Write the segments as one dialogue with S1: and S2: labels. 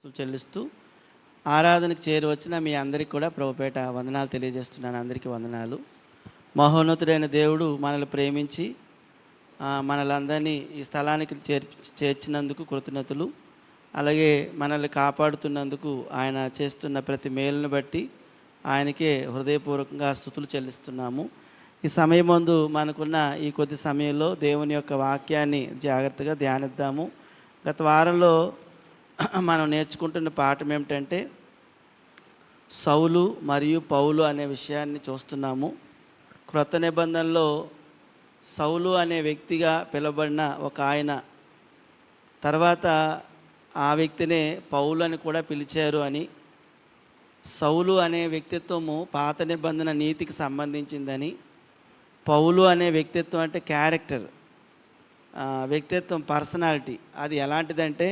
S1: చెల్లిస్తూ ఆరాధనకు చేరువచ్చిన మీ అందరికీ కూడా ప్రభుపేట వందనాలు తెలియజేస్తున్నాను. అందరికీ వందనాలు. మహోన్నతుడైన దేవుడు మనల్ని ప్రేమించి మనలందరినీ ఈ స్థలానికి చేర్చినందుకు కృతజ్ఞతలు. అలాగే మనల్ని కాపాడుతున్నందుకు ఆయన చేస్తున్న ప్రతి మేలును బట్టి ఆయనకే హృదయపూర్వకంగా స్తుతులు చెల్లిస్తున్నాము. ఈ సమయం ముందు మనకున్న ఈ కొద్ది సమయంలో దేవుని యొక్క వాక్యాన్ని జాగ్రత్తగా ధ్యానిద్దాము. గత వారంలో మనం నేర్చుకుంటున్న పాఠం ఏమిటంటే సౌలు మరియు పౌలు అనే విషయాన్ని చూస్తున్నాము. క్రొత్త నిబంధనలో సౌలు అనే వ్యక్తిగా పిలువబడిన ఒక ఆయన తర్వాత ఆ వ్యక్తినే పౌలు అని కూడా పిలిచారు అని, సౌలు అనే వ్యక్తిత్వము పాత నిబంధన నీతికి సంబంధించిందని, పౌలు అనే వ్యక్తిత్వం అంటే క్యారెక్టర్, వ్యక్తిత్వం, పర్సనాలిటీ, అది ఎలాంటిదంటే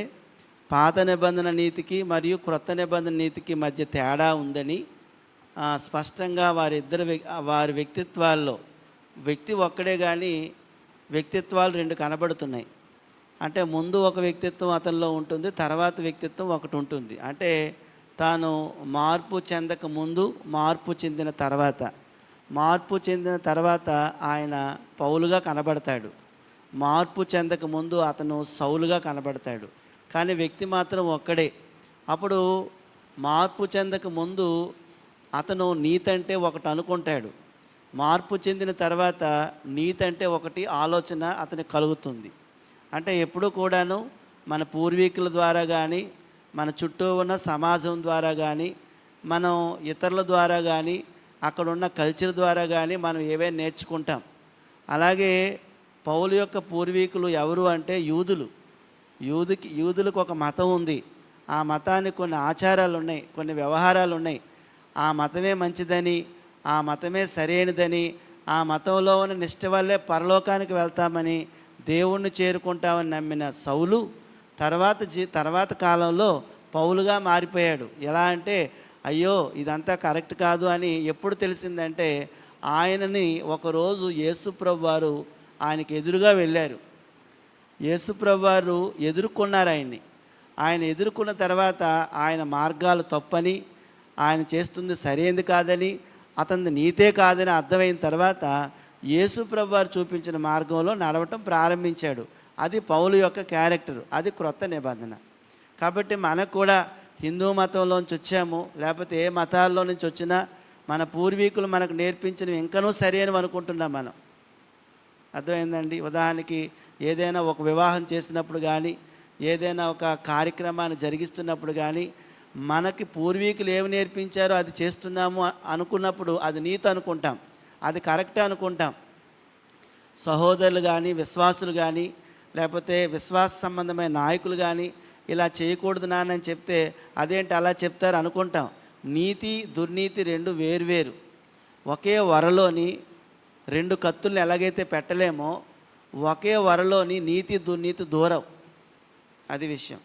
S1: పాత నిబంధన నీతికి మరియు క్రొత్త నిబంధన నీతికి మధ్య తేడా ఉందని స్పష్టంగా వారి వ్యక్తిత్వాల్లో వ్యక్తి ఒక్కడే కానీ వ్యక్తిత్వాలు రెండు కనబడుతున్నాయి. అంటే ముందు ఒక వ్యక్తిత్వం అతనిలో ఉంటుంది, తర్వాత వ్యక్తిత్వం ఒకటి ఉంటుంది. అంటే తాను మార్పు చెందక ముందు, మార్పు చెందిన తర్వాత ఆయన పౌలుగా కనబడతాడు. మార్పు చెందక ముందు అతను సౌలుగా కనబడతాడు. కానీ వ్యక్తి మాత్రం ఒక్కడే. అప్పుడు మార్పు చెందక ముందు అతను నీతి అంటే ఒకటి అనుకుంటాడు. మార్పు చెందిన తర్వాత నీతి అంటే ఒకటి ఆలోచన అతనికి కలుగుతుంది. అంటే ఎప్పుడూ కూడాను మన పూర్వీకుల ద్వారా కానీ, మన చుట్టూ ఉన్న సమాజం ద్వారా కానీ, మనం ఇతరుల ద్వారా కానీ, అక్కడున్న కల్చర్ ద్వారా కానీ మనం ఏవైనా నేర్చుకుంటాం. అలాగే పౌలు యొక్క పూర్వీకులు ఎవరు అంటే యూదులకు ఒక మతం ఉంది. ఆ మతానికి కొన్ని ఆచారాలు ఉన్నాయి, కొన్ని వ్యవహారాలు ఉన్నాయి. ఆ మతమే మంచిదని, ఆ మతమే సరైనదని, ఆ మతంలో ఉన్న నిష్ట వల్లే పరలోకానికి వెళ్తామని, దేవుణ్ణి చేరుకుంటామని నమ్మిన సౌలు తర్వాత కాలంలో పౌలుగా మారిపోయాడు. ఎలా అంటే అయ్యో ఇదంతా కరెక్ట్ కాదు అని ఎప్పుడు తెలిసిందంటే ఆయనని ఒకరోజు యేసుప్రభు వారు ఆయనకి ఎదురుగా వెళ్ళారు. యేసుప్రభు వారు ఎదుర్కొన్నారు ఆయన్ని. ఆయన ఎదుర్కొన్న తర్వాత ఆయన మార్గాలు తప్పని, ఆయన చేస్తుంది సరైనది కాదని, అతని నీతే కాదని అర్థమైన తర్వాత యేసుప్రభు వారు చూపించిన మార్గంలో నడవటం ప్రారంభించాడు. అది పౌలు యొక్క క్యారెక్టర్, అది క్రొత్త నిబంధన. కాబట్టి మనకు కూడా హిందూ మతంలోంచి వచ్చాము, లేకపోతే ఏ మతాల్లో నుంచి వచ్చినా మన పూర్వీకులు మనకు నేర్పించినవి ఇంకనూ సరైనవి అనుకుంటున్నాం మనం. అర్థమైందండి? ఉదాహరణకి ఏదైనా ఒక వివాహం చేసినప్పుడు కానీ, ఏదైనా ఒక కార్యక్రమాన్ని జరిగిస్తున్నప్పుడు కానీ మనకి పూర్వీకులు ఏమి నేర్పించారో అది చేస్తున్నాము అనుకున్నప్పుడు అది నీతి అనుకుంటాం, అది కరెక్టే అనుకుంటాం. సహోదరులు కానీ, విశ్వాసులు కానీ, లేకపోతే విశ్వాస సంబంధమైన నాయకులు కానీ ఇలా చేయకూడదు నాన్నని చెప్తే అదేంటి అలా చెప్తారు అనుకుంటాం. నీతి దుర్నీతి రెండు వేరువేరు. ఒకే వరలోని రెండు కత్తుల్ని ఎలాగైతే పెట్టలేమో ఒకే వరలోని నీతి దుర్నీతి దూరం. అది విషయం.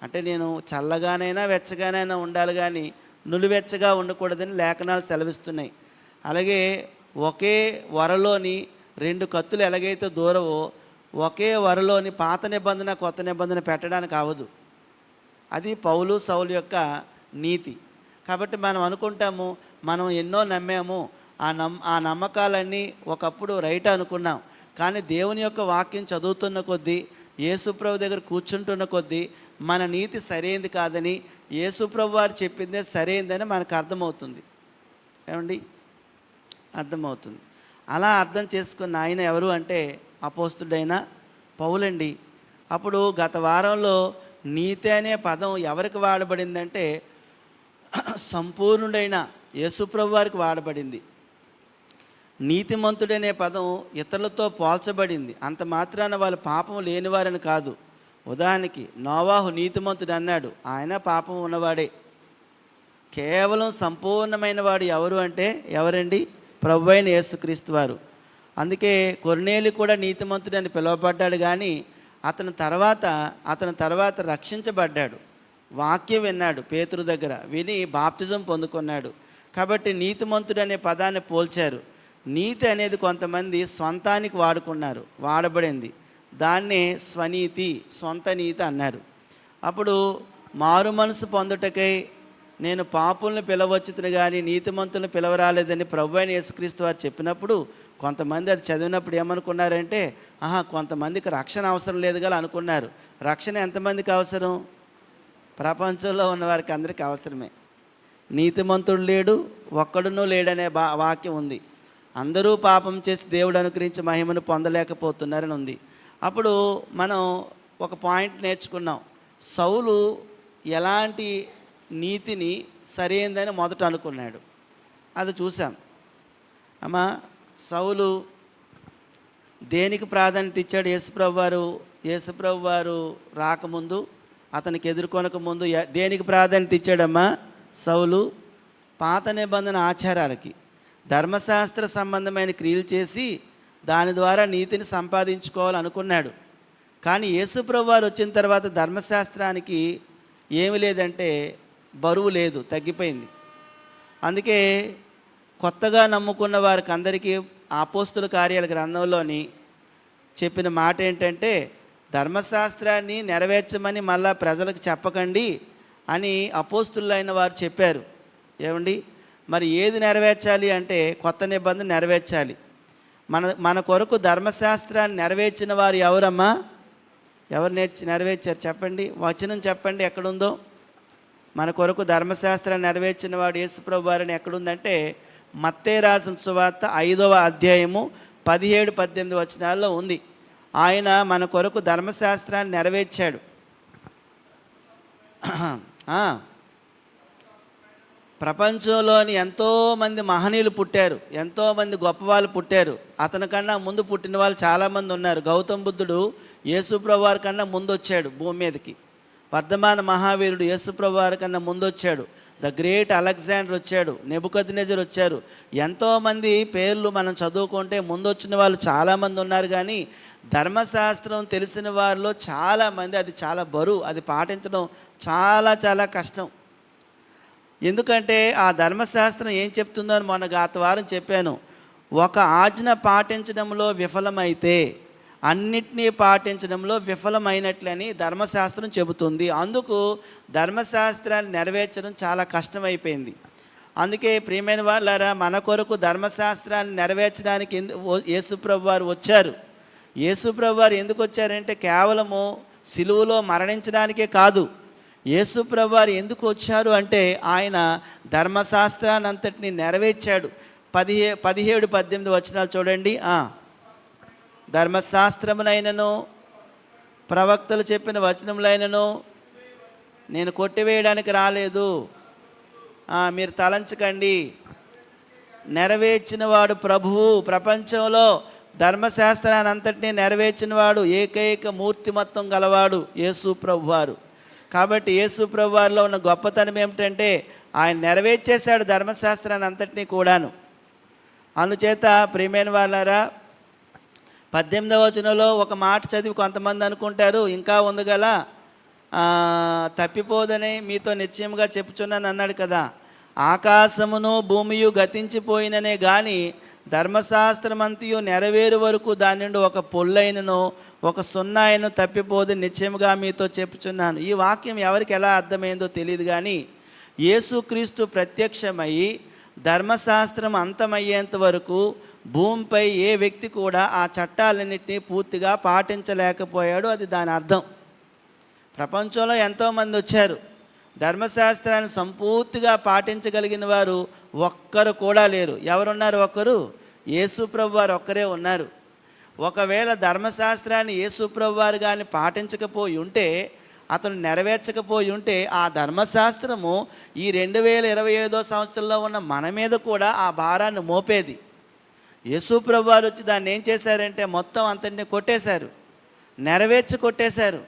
S1: అంటే నేను చల్లగానైనా వెచ్చగానైనా ఉండాలి కానీ నులివెచ్చగా ఉండకూడదని లేఖనాలు సెలవిస్తున్నాయి. అలాగే ఒకే వరలోని రెండు కత్తులు ఎలాగైతే దూరవో ఒకే వరలోని పాత నిబంధన కొత్త నిబంధన పెట్టడానికి అవ్వదు. అది పౌలు సౌలు యొక్క నీతి. కాబట్టి మనం అనుకుంటాము మనం ఎన్నో నమ్మాము, ఆ నమ్మకాలన్నీ ఒకప్పుడు రైట్ అనుకున్నాం. కానీ దేవుని యొక్క వాక్యం చదువుతున్న కొద్దీ, యేసుప్రభు దగ్గర కూర్చుంటున్న కొద్దీ మన నీతి సరైనది కాదని, యేసుప్రభు వారు చెప్పిందే సరైనదని మనకు అర్థమవుతుంది. ఏమండి? అర్థమవుతుంది. అలా అర్థం చేసుకున్న ఆయన ఎవరు అంటే అపోస్తుడైన పౌలండి. అప్పుడు గత వారంలో నీతి అనే పదం ఎవరికి వాడబడిందంటే సంపూర్ణుడైన యేసుప్రభు వారికి వాడబడింది. నీతిమంతుడనే పదం ఇతరులతో పోల్చబడింది. అంత మాత్రాన వాళ్ళు పాపం లేనివారని కాదు. ఉదాహరణకి నోవాహు నీతిమంతుడు అన్నాడు, ఆయన పాపం ఉన్నవాడే. కేవలం సంపూర్ణమైన వాడు ఎవరు అంటే ఎవరండి? ప్రభువైన యేసుక్రీస్తు వారు. అందుకే కొర్నేలి కూడా నీతిమంతుడని పిలువబడ్డాడు. కానీ అతని తర్వాత రక్షించబడ్డాడు. వాక్యం విన్నాడు, పేతురు దగ్గర విని బాప్తిజం పొందుకున్నాడు. కాబట్టి నీతిమంతుడు అనే పదాన్ని పోల్చారు. నీతి అనేది కొంతమంది స్వంతానికి వాడబడింది. దాన్నే స్వనీతి, సొంత నీతి అన్నారు. అప్పుడు మారు మనసు పొందుటకై నేను పాపుల్ని పిలవచ్చుతును కానీ నీతిమంతులను పిలవరాలేదని ప్రభు అయిన యేసుక్రీస్తు వారు చెప్పినప్పుడు కొంతమంది అది చదివినప్పుడు ఏమనుకున్నారంటే, కొంతమందికి రక్షణ అవసరం లేదు కదా అనుకున్నారు. రక్షణ ఎంతమందికి అవసరం? ప్రపంచంలో ఉన్న వారికి అందరికీ అవసరమే. నీతిమంతుడు లేడు, ఒక్కడునూ లేడనే వాక్యం ఉంది. అందరూ పాపం చేసి దేవుడు అనుగ్రహించి మహిమను పొందలేకపోతున్నారని ఉంది. అప్పుడు మనం ఒక పాయింట్ నేర్చుకున్నాం. సౌలు ఎలాంటి నీతిని సరైందని మొదట అనుకున్నాడు, అది చూసాం. అమ్మా, సౌలు దేనికి ప్రాధాన్యత ఇచ్చాడు? యేసుప్రభు వారు రాకముందు, అతనికి ఎదుర్కొనక ముందు దేనికి ప్రాధాన్యత ఇచ్చాడమ్మా సౌలు? పాత నిబంధన ఆచారాలకి, ధర్మశాస్త్ర సంబంధమైన క్రియలు చేసి దాని ద్వారా నీతిని సంపాదించుకోవాలనుకున్నాడు. కానీ యేసుప్రభు వారు వచ్చిన తర్వాత ధర్మశాస్త్రానికి ఏమి లేదంటే బరువు లేదు, తగ్గిపోయింది. అందుకే కొత్తగా నమ్ముకున్న వారికి అందరికీ అపోస్తుల కార్యాల గ్రంథంలోని చెప్పిన మాట ఏంటంటే, ధర్మశాస్త్రాన్ని నెరవేర్చమని మళ్ళా ప్రజలకు చెప్పకండి అని అపోస్తులైన వారు చెప్పారు. ఏమండి, మరి ఏది నెరవేర్చాలి అంటే కొత్త నిబంధన నెరవేర్చాలి. మన కొరకు ధర్మశాస్త్రాన్ని నెరవేర్చిన వారు ఎవరమ్మా? ఎవరు నెరవేర్చారు చెప్పండి, వచనం చెప్పండి ఎక్కడుందో. మన కొరకు ధర్మశాస్త్రాన్ని నెరవేర్చిన వాడు యేసుప్రభు వారిని ఎక్కడుందంటే మత్తయి రాసిన సువార్త 5వ అధ్యాయము 17-18 వచనాల్లో ఉంది. ఆయన మన కొరకు ధర్మశాస్త్రాన్ని నెరవేర్చాడు. ప్రపంచంలోని ఎంతోమంది మహనీయులు పుట్టారు, ఎంతోమంది గొప్పవాళ్ళు పుట్టారు. అతనికన్నా ముందు పుట్టిన వాళ్ళు చాలామంది ఉన్నారు. గౌతమ బుద్ధుడు యేసుప్రభు వారి కన్నా ముందు వచ్చాడు భూమి మీదకి. వర్ధమాన మహావీరుడు యేసుప్రభు వారి కన్నా ముందు వచ్చాడు. ద గ్రేట్ అలెగ్జాండర్ వచ్చాడు, నెబుకద్నెజర్ వచ్చారు. ఎంతోమంది పేర్లు మనం చదువుకుంటే ముందు వచ్చిన వాళ్ళు చాలామంది ఉన్నారు. కానీ ధర్మశాస్త్రం తెలిసిన వారిలో చాలామంది అది చాలా బరువు, అది పాటించడం చాలా చాలా కష్టం. ఎందుకంటే ఆ ధర్మశాస్త్రం ఏం చెప్తుందో అని మొన్న గత వారం చెప్పాను. ఒక ఆజ్ఞ పాటించడంలో విఫలమైతే అన్నిటినీ పాటించడంలో విఫలమైనట్లని ధర్మశాస్త్రం చెబుతుంది. అందుకు ధర్మశాస్త్రాన్ని నెరవేర్చడం చాలా కష్టమైపోయింది. అందుకే ప్రియమైన వాళ్ళారా, మన కొరకు ధర్మశాస్త్రాన్ని నెరవేర్చడానికి యేసుప్రభు వారు వచ్చారు. యేసుప్రభు వారు ఎందుకు వచ్చారంటే కేవలము సిలువలో మరణించడానికే కాదు. యేసుప్రభు వారు ఎందుకు వచ్చారు అంటే ఆయన ధర్మశాస్త్రాన్ని అంతటిని నెరవేర్చాడు. 17-18 వచనాలు చూడండి. ధర్మశాస్త్రమునైనను ప్రవక్తలు చెప్పిన వచనములైనను నేను కొట్టివేయడానికి రాలేదు, మీరు తలంచకండి. నెరవేర్చిన వాడు ప్రభువు. ప్రపంచంలో ధర్మశాస్త్రాన్ని అంతటినీ నెరవేర్చిన వాడు ఏకైక మూర్తిమత్వం గలవాడు యేసు ప్రభువారు. కాబట్టి యేసు ప్రభువారిలో ఉన్న గొప్పతనం ఏమిటంటే ఆయన నెరవేర్చేశాడు ధర్మశాస్త్రాన్ని అంతటినీ కూడాను. అందుచేత ప్రియమైన వాళ్ళారా, 18వ వచనంలో ఒక మాట చదివి కొంతమంది అనుకుంటారు ఇంకా ఉంది గల తప్పిపోదని మీతో నిశ్చయముగా చెప్పుచున్నాను అన్నాడు కదా. ఆకాశమును భూమియు గతించిపోయిననే కానీ ధర్మశాస్త్రమంతయు నెరవేరు వరకు దాని నుండి ఒక పొల్లైనను ఒక సున్నాయను తప్పిపోదు నిశ్చయముగా మీతో చెప్పుచున్నాను. ఈ వాక్యం ఎవరికి ఎలా అర్థమైందో తెలియదు. కానీ యేసుక్రీస్తు ప్రత్యక్షమై ధర్మశాస్త్రం అంతమయ్యేంత వరకు భూమిపై ఏ వ్యక్తి కూడా ఆ చట్టాలన్నింటినీ పూర్తిగా పాటించలేకపోయాడు. అది దాని అర్థం. ప్రపంచంలో ఎంతోమంది వచ్చారు, ధర్మశాస్త్రాన్ని సంపూర్తిగా పాటించగలిగిన వారు ఒక్కరు కూడా లేరు. ఎవరున్నారు? ఒక్కరు, యేసుప్రభు వారు ఒక్కరే ఉన్నారు. ఒకవేళ ధర్మశాస్త్రాన్ని యేసుప్రభు వారు కానీ పాటించకపోయి ఉంటే, అతను నెరవేర్చకపోయి ఉంటే ఆ ధర్మశాస్త్రము ఈ 2025వ సంవత్సరంలో ఉన్న మన మీద కూడా ఆ భారాన్ని మోపేది. యేసుప్రభు వారు వచ్చి దాన్ని ఏం చేశారంటే మొత్తం అంతటిని కొట్టేశారు, కొట్టేశారు.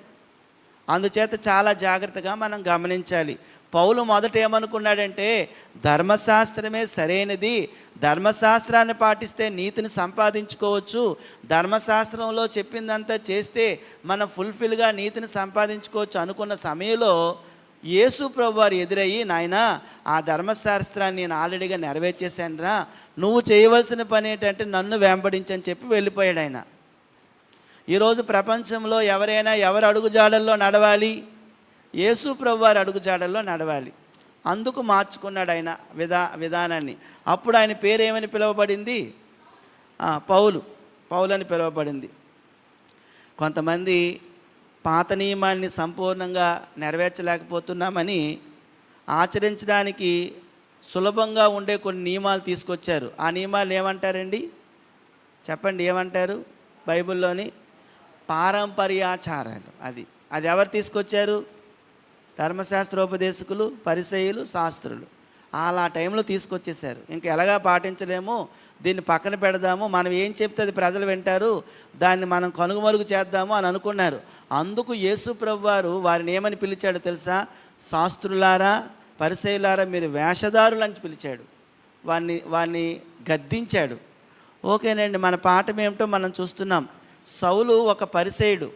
S1: అందుచేత చాలా జాగ్రత్తగా మనం గమనించాలి. పౌలు మొదట ఏమనుకున్నాడంటే ధర్మశాస్త్రమే సరైనది, ధర్మశాస్త్రాన్ని పాటిస్తే నీతిని సంపాదించుకోవచ్చు, ధర్మశాస్త్రంలో చెప్పిందంతా చేస్తే మనం ఫుల్ఫిల్గా నీతిని సంపాదించుకోవచ్చు అనుకున్న సమయంలో యేసు ప్రభువారు ఎదురయ్యి, నాయనా ఆ ధర్మశాస్త్రాన్ని నేను ఆల్రెడీగా నెరవేర్చేశానురా, నువ్వు చేయవలసిన పని ఏంటంటే నన్ను వెంబడించని చెప్పి వెళ్ళిపోయాడు ఆయన. ఈరోజు ప్రపంచంలో ఎవరైనా ఎవరు అడుగుజాడల్లో నడవాలి, యేసు ప్రభువారి అడుగుజాడల్లో నడవాలి. అందుకు మార్చుకున్నాడు ఆయన విధానాన్ని. అప్పుడు ఆయన పేరు ఏమని పిలువబడింది? పౌలు అని పిలువబడింది. కొంతమంది పాత నియమాన్ని సంపూర్ణంగా నెరవేర్చలేకపోతున్నామని ఆచరించడానికి సులభంగా ఉండే కొన్ని నియమాలు తీసుకొచ్చారు. ఆ నియమాలు ఏమంటారండి? చెప్పండి, ఏమంటారు? బైబిల్లోని పారంపర్యాచారాలు. అది ఎవరు తీసుకొచ్చారు? ధర్మశాస్త్రోపదేశకులు, పరిసయ్యులు, శాస్త్రులు. అలా టైంలో తీసుకొచ్చేసారు. ఇంక ఎలాగా పాటించలేము, దీన్ని పక్కన పెడదాము, మనం ఏం చెప్తే అది ప్రజలు వింటారు, దాన్ని మనం కనుగమరుగు చేద్దాము అని అనుకున్నారు. అందుకు యేసు ప్రభువారు వారిని ఏమని పిలిచాడు తెలుసా? శాస్త్రులారా, పరిసయ్యులారా, మీరు వేషధారులు అని పిలిచాడు. వారిని గద్దించాడు. ఓకేనండి, మన పాఠం ఏమిటో మనం చూస్తున్నాం. సౌలు ఒక పరిసయ్యుడు.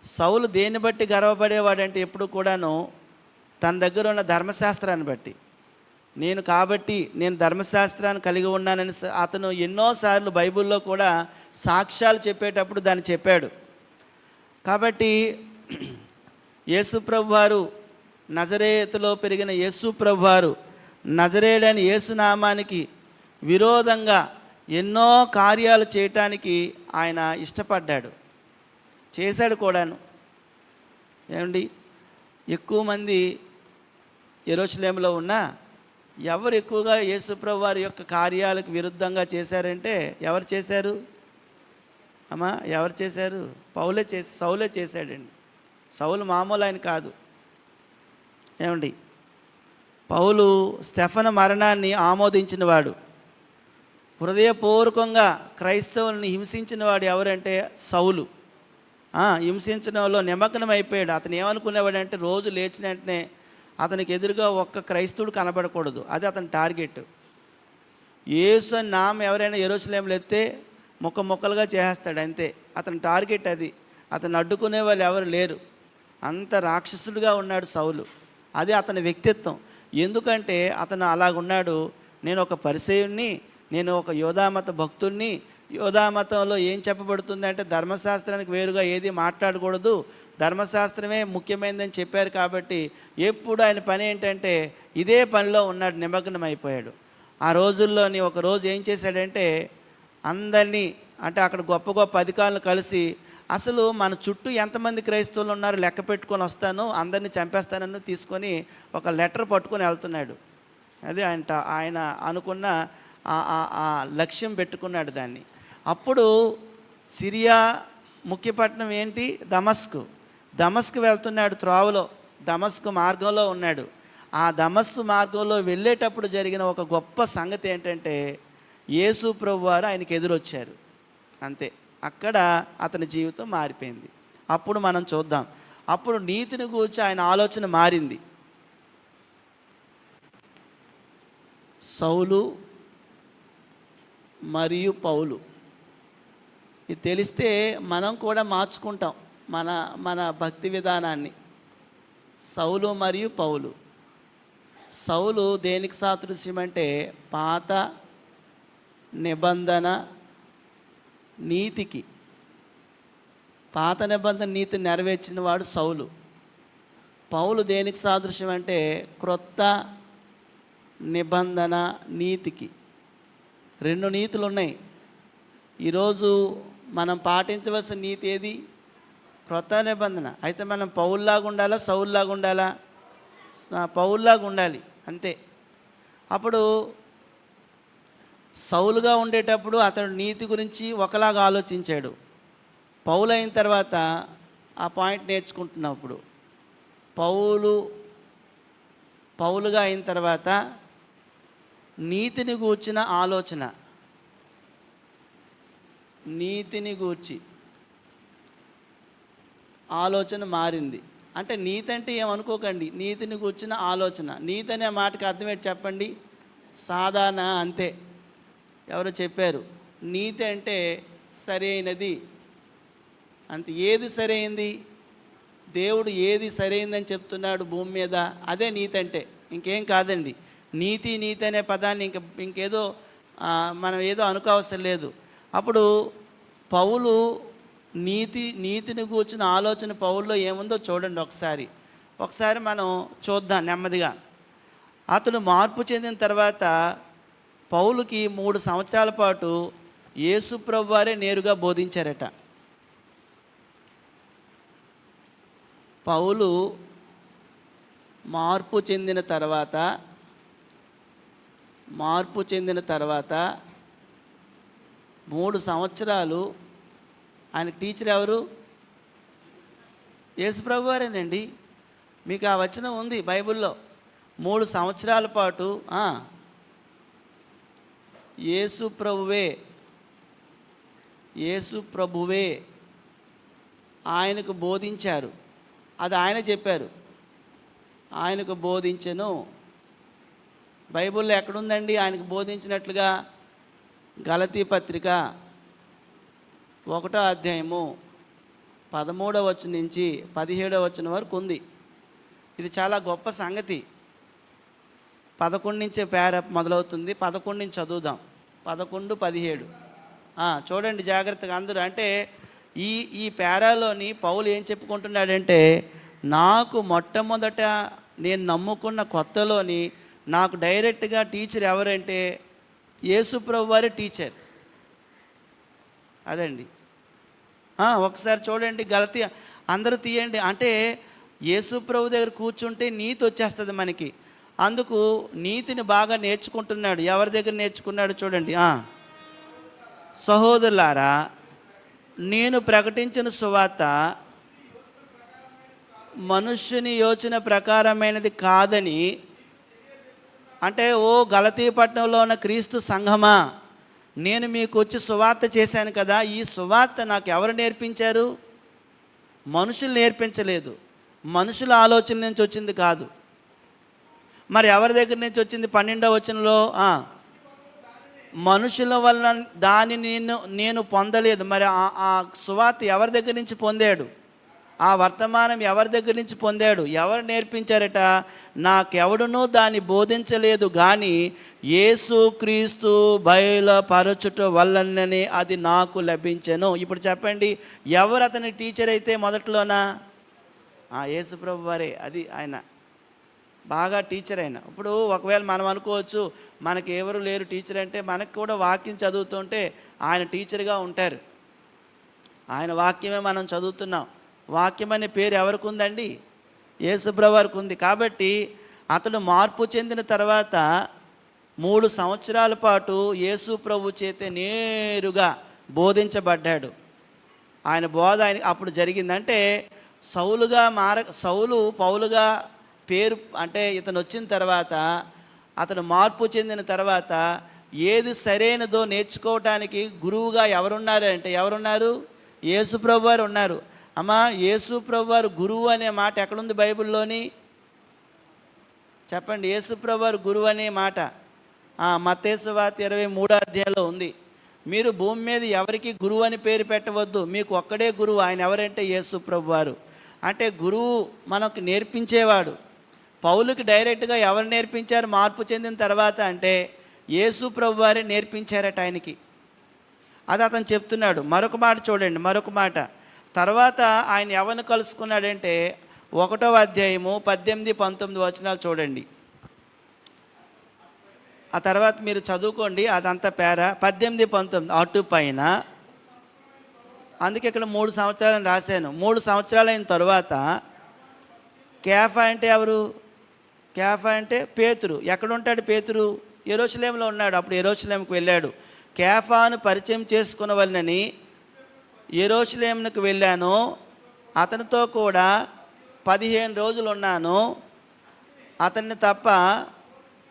S1: సౌలు దేన్ని బట్టి గర్వపడేవాడంటే ఎప్పుడు కూడాను తన దగ్గర ఉన్న ధర్మశాస్త్రాన్ని బట్టి. నేను ధర్మశాస్త్రాన్ని కలిగి ఉన్నానని అతను ఎన్నోసార్లు బైబిల్లో కూడా సాక్ష్యాలు చెప్పేటప్పుడు దాన్ని చెప్పాడు. కాబట్టి యేసు ప్రభువారు, నజరేతులో పెరిగిన యేసు ప్రభువారు, నజరేయుడైన యేసునామానికి విరోధంగా ఎన్నో కార్యాలు చేయటానికి ఆయన ఇష్టపడ్డాడు, చేశాడు కూడాను. ఏమండి, ఎక్కువ మంది యెరూషలేములో ఉన్నా ఎవరు ఎక్కువగా యేసు ప్రభువారి యొక్క కార్యాలకు విరుద్ధంగా చేశారంటే ఎవరు చేశారు అమ్మా? ఎవరు చేశారు? సౌలే చేశాడండి. సౌలు మామూలు ఆయన కాదు. ఏమండి, పౌలు స్టెఫను మరణాన్ని ఆమోదించినవాడు. హృదయపూర్వకంగా క్రైస్తవుల్ని హింసించినవాడు ఎవరంటే సౌలు. హింసించడంలో నిమగ్నం అయిపోయాడు. అతను ఏమనుకునేవాడంటే రోజు లేచిన వెంటనే అతనికి ఎదురుగా ఒక్క క్రైస్తవుడు కనబడకూడదు. అది అతని టార్గెట్. యేసు అని నామం ఎవరైనా యెరూషలేములో ఎత్తే ముక్కలుగా చేసేస్తాడు, అంతే. అతని టార్గెట్ అది. అతను అడ్డుకునే వాళ్ళు ఎవరు లేరు. అంత రాక్షసుడిగా ఉన్నాడు సౌలు. అది అతని వ్యక్తిత్వం. ఎందుకంటే అతను అలాగున్నాడు. నేను ఒక పరిసయ్యుణ్ణి, నేను ఒక యోధామత భక్తుడిని. యోధామతంలో ఏం చెప్పబడుతుందంటే ధర్మశాస్త్రానికి వేరుగా ఏది మాట్లాడకూడదు, ధర్మశాస్త్రమే ముఖ్యమైనదని చెప్పారు. కాబట్టి ఎప్పుడు ఆయన పని ఏంటంటే ఇదే పనిలో ఉన్నాడు, నిమగ్నం అయిపోయాడు. ఆ రోజుల్లోని ఒక రోజు ఏం చేశాడంటే అందరినీ, అంటే అక్కడ గొప్ప గొప్ప అధికారులు కలిసి, అసలు మన చుట్టూ ఎంతమంది క్రైస్తవులు ఉన్నారు లెక్క పెట్టుకొని వస్తాను, అందరినీ చంపేస్తానని తీసుకొని ఒక లెటర్ పట్టుకొని వెళ్తున్నాడు. అది ఆయన అనుకున్న ఆ లక్ష్యం పెట్టుకున్నాడు దాన్ని. అప్పుడు సిరియా ముఖ్యపట్నం ఏంటి? దమస్కు వెళ్తున్నాడు. త్రోవలో దమస్కు మార్గంలో ఉన్నాడు. ఆ దమస్కు మార్గంలో వెళ్ళేటప్పుడు జరిగిన ఒక గొప్ప సంగతి ఏంటంటే యేసు ప్రభువారు ఆయనకి ఎదురొచ్చారు, అంతే. అక్కడ అతని జీవితం మారిపోయింది. అప్పుడు మనం చూద్దాం. అప్పుడు నీతిని గూర్చి ఆయన ఆలోచన మారింది. సౌలు మరియు పౌలు, ఇది తెలిస్తే మనం కూడా మార్చుకుంటాం మన భక్తి విధానాన్ని. సౌలు మరియు పౌలు. సౌలు దేనికి సాదృశ్యం అంటే పాత నిబంధన నీతికి. పాత నిబంధన నీతిని నెరవేర్చిన వాడు సౌలు. పౌలు దేనికి సాదృశ్యం అంటే క్రొత్త నిబంధన నీతికి. రెండు నీతులు ఉన్నాయి. ఈరోజు మనం పాటించవలసిన నీతి ఏది? క్రొత్త నిబంధన. అయితే మనం పౌల్లాగా ఉండాలా, సౌల్లాగా ఉండాలా? పౌల్లాగా ఉండాలి, అంతే. అప్పుడు సౌలుగా ఉండేటప్పుడు అతడు నీతి గురించి ఒకలాగా ఆలోచించాడు. పౌలు అయిన తర్వాత ఆ పాయింట్ నేర్చుకుంటున్నప్పుడు పౌలుగా అయిన తర్వాత నీతిని గూర్చిన ఆలోచన, నీతిని గూర్చి ఆలోచన మారింది. అంటే నీతి అంటే ఏమనుకోకండి, నీతిని గూర్చిన ఆలోచన. నీతి అనే మాటకి అర్థం ఏంటి చెప్పండి? సాధారణ, అంతే. ఎవరో చెప్పారు నీతి అంటే సరైనది, అంతే. ఏది సరైంది? దేవుడు ఏది సరైందని చెప్తున్నాడు భూమి మీద, అదే నీతి అంటే, ఇంకేం కాదండి. నీతి అనే పదాన్ని ఇంకేదో మనం ఏదో అనుకోవసరం లేదు. అప్పుడు పౌలు నీతిని కూర్చున్న ఆలోచన పౌల్లో ఏముందో చూడండి ఒకసారి మనం చూద్దాం నెమ్మదిగా. అతడు మార్పు చెందిన తర్వాత పౌలుకి 3 సంవత్సరాల పాటు యేసు ప్రభువారే నేరుగా బోధించారట. పౌలు మార్పు చెందిన తర్వాత 3 సంవత్సరాలు ఆయన టీచర్ ఎవరు? యేసు ప్రభువారేనండి. మీకు ఆ వచనం ఉంది బైబిల్లో. 3 సంవత్సరాల పాటు యేసు ప్రభువే ఆయనకు బోధించారు. అది ఆయన చెప్పారు, ఆయనకు బోధించెను. బైబిల్లో ఎక్కడుందండి ఆయనకు బోధించినట్లుగా? గలతీ పత్రిక 1వ అధ్యాయము 13వ వచనం నుంచి 17వ వచనం వరకు ఉంది. ఇది చాలా గొప్ప సంగతి. 11 నుంచే పారాగ్రాఫ్ మొదలవుతుంది. 11 నుంచి చదువుదాం. 11, 17 చూడండి జాగ్రత్తగా అందరూ. అంటే ఈ పారాలోని పౌలు ఏం చెప్పుకుంటున్నాడంటే, నాకు మొట్టమొదట నేను నమ్ముకున్న కొత్తలోని నాకు డైరెక్ట్గా టీచర్ ఎవరంటే యేసు ప్రభు వారి టీచర్. అదండి. ఒకసారి చూడండి గలతీ, అందరూ తీయండి. అంటే యేసు ప్రభు దగ్గర కూర్చుంటే నీతి వచ్చేస్తుంది మనకి. అందుకు నీతిని బాగా నేర్చుకుంటున్నాడు. ఎవరి దగ్గర నేర్చుకున్నాడు చూడండి. సహోదరులారా, నేను ప్రకటించిన సువార్త మనుష్యుని యోచన ప్రకారమైనది కాదని. అంటే ఓ గలతీ పట్టణంలో ఉన్న క్రీస్తు సంఘమా, నేను మీకు వచ్చి సువార్త చేశాను కదా. ఈ సువార్త నాకు ఎవరు నేర్పించారు? మనుషులు నేర్పించలేదు. మనుషుల ఆలోచన నుంచి వచ్చింది కాదు. మరి ఎవరి దగ్గర నుంచి వచ్చింది? 12వ వచనంలో మనుషుల వల్ల దానిని నేను పొందలేదు. మరి ఆ సువార్త ఎవరి దగ్గర నుంచి పొందాడు? ఆ వర్తమానం ఎవరి దగ్గర నుంచి పొందాడు? ఎవరు నేర్పించారట? నాకెవడునూ దాన్ని బోధించలేదు కానీ యేసు క్రీస్తు బయలుపరచుట వల్లనే అది నాకు లభించెను. ఇప్పుడు చెప్పండి, ఎవరు అతని టీచర్ అయితే మొదట్లోనా? యేసు ప్రభు వారే. అది ఆయన బాగా టీచర్ అయిన. ఇప్పుడు ఒకవేళ మనం అనుకోవచ్చు, మనకి ఎవరు లేరు టీచర్ అంటే, మనకు కూడా వాక్యం చదువుతుంటే ఆయన టీచర్గా ఉంటారు. ఆయన వాక్యమే మనం చదువుతున్నాం. వాక్యం అనే పేరు ఎవరికి ఉందండి? యేసు ప్రభు వారికి ఉంది. కాబట్టి అతడు మార్పు చెందిన తర్వాత 3 సంవత్సరాల పాటు యేసు ప్రభు చేత నేరుగా బోధించబడ్డాడు. ఆయన బోధ అప్పుడు జరిగిందంటే సౌలు పౌలుగా పేరు, అంటే ఇతను వచ్చిన తర్వాత, అతను మార్పు చెందిన తర్వాత ఏది సరైనదో నేర్చుకోవటానికి గురువుగా ఎవరున్నారు? యేసు ప్రభు వారు ఉన్నారు. అమ్మా, యేసు ప్రభు వారు గురువు అనే మాట ఎక్కడుంది బైబిల్లోని? చెప్పండి. యేసు ప్రభు వారు గురువు అనే మాట మత్తయి సువార్త 23వ అధ్యాయంలో ఉంది. మీరు భూమి మీద ఎవరికి గురువు అని పేరు పెట్టవద్దు, మీకు ఒక్కడే గురువు. ఆయన ఎవరంటే యేసు ప్రభు వారు. అంటే గురువు మనకు నేర్పించేవాడు. పౌలుకి డైరెక్ట్గా ఎవరు నేర్పించారు మార్పు చెందిన తర్వాత అంటే యేసు ప్రభు వారే నేర్పించారట ఆయనకి. అది అతను చెప్తున్నాడు. మరొక మాట చూడండి, మరొక మాట. తర్వాత ఆయన ఎవరిని కలుసుకున్నాడంటే 1వ అధ్యాయము 18, 19 వచనాలు చూడండి. ఆ తర్వాత మీరు చదువుకోండి, అదంతా 18, 19 అటు పైన. అందుకే ఇక్కడ 3 సంవత్సరాలని రాశాను. 3 సంవత్సరాలు అయిన తర్వాత కేఫా అంటే ఎవరు? కేఫా అంటే పేతురు. ఎక్కడుంటాడు పేతురు? యెరూషలేములో ఉన్నాడు. అప్పుడు యెరూషలేముకు వెళ్ళాడు. కేఫాను పరిచయం చేసుకున్న వాళ్ళని యెరూషలేమునకు వెళ్ళాను. అతనితో కూడా 15 రోజులు ఉన్నాను. అతన్ని తప్ప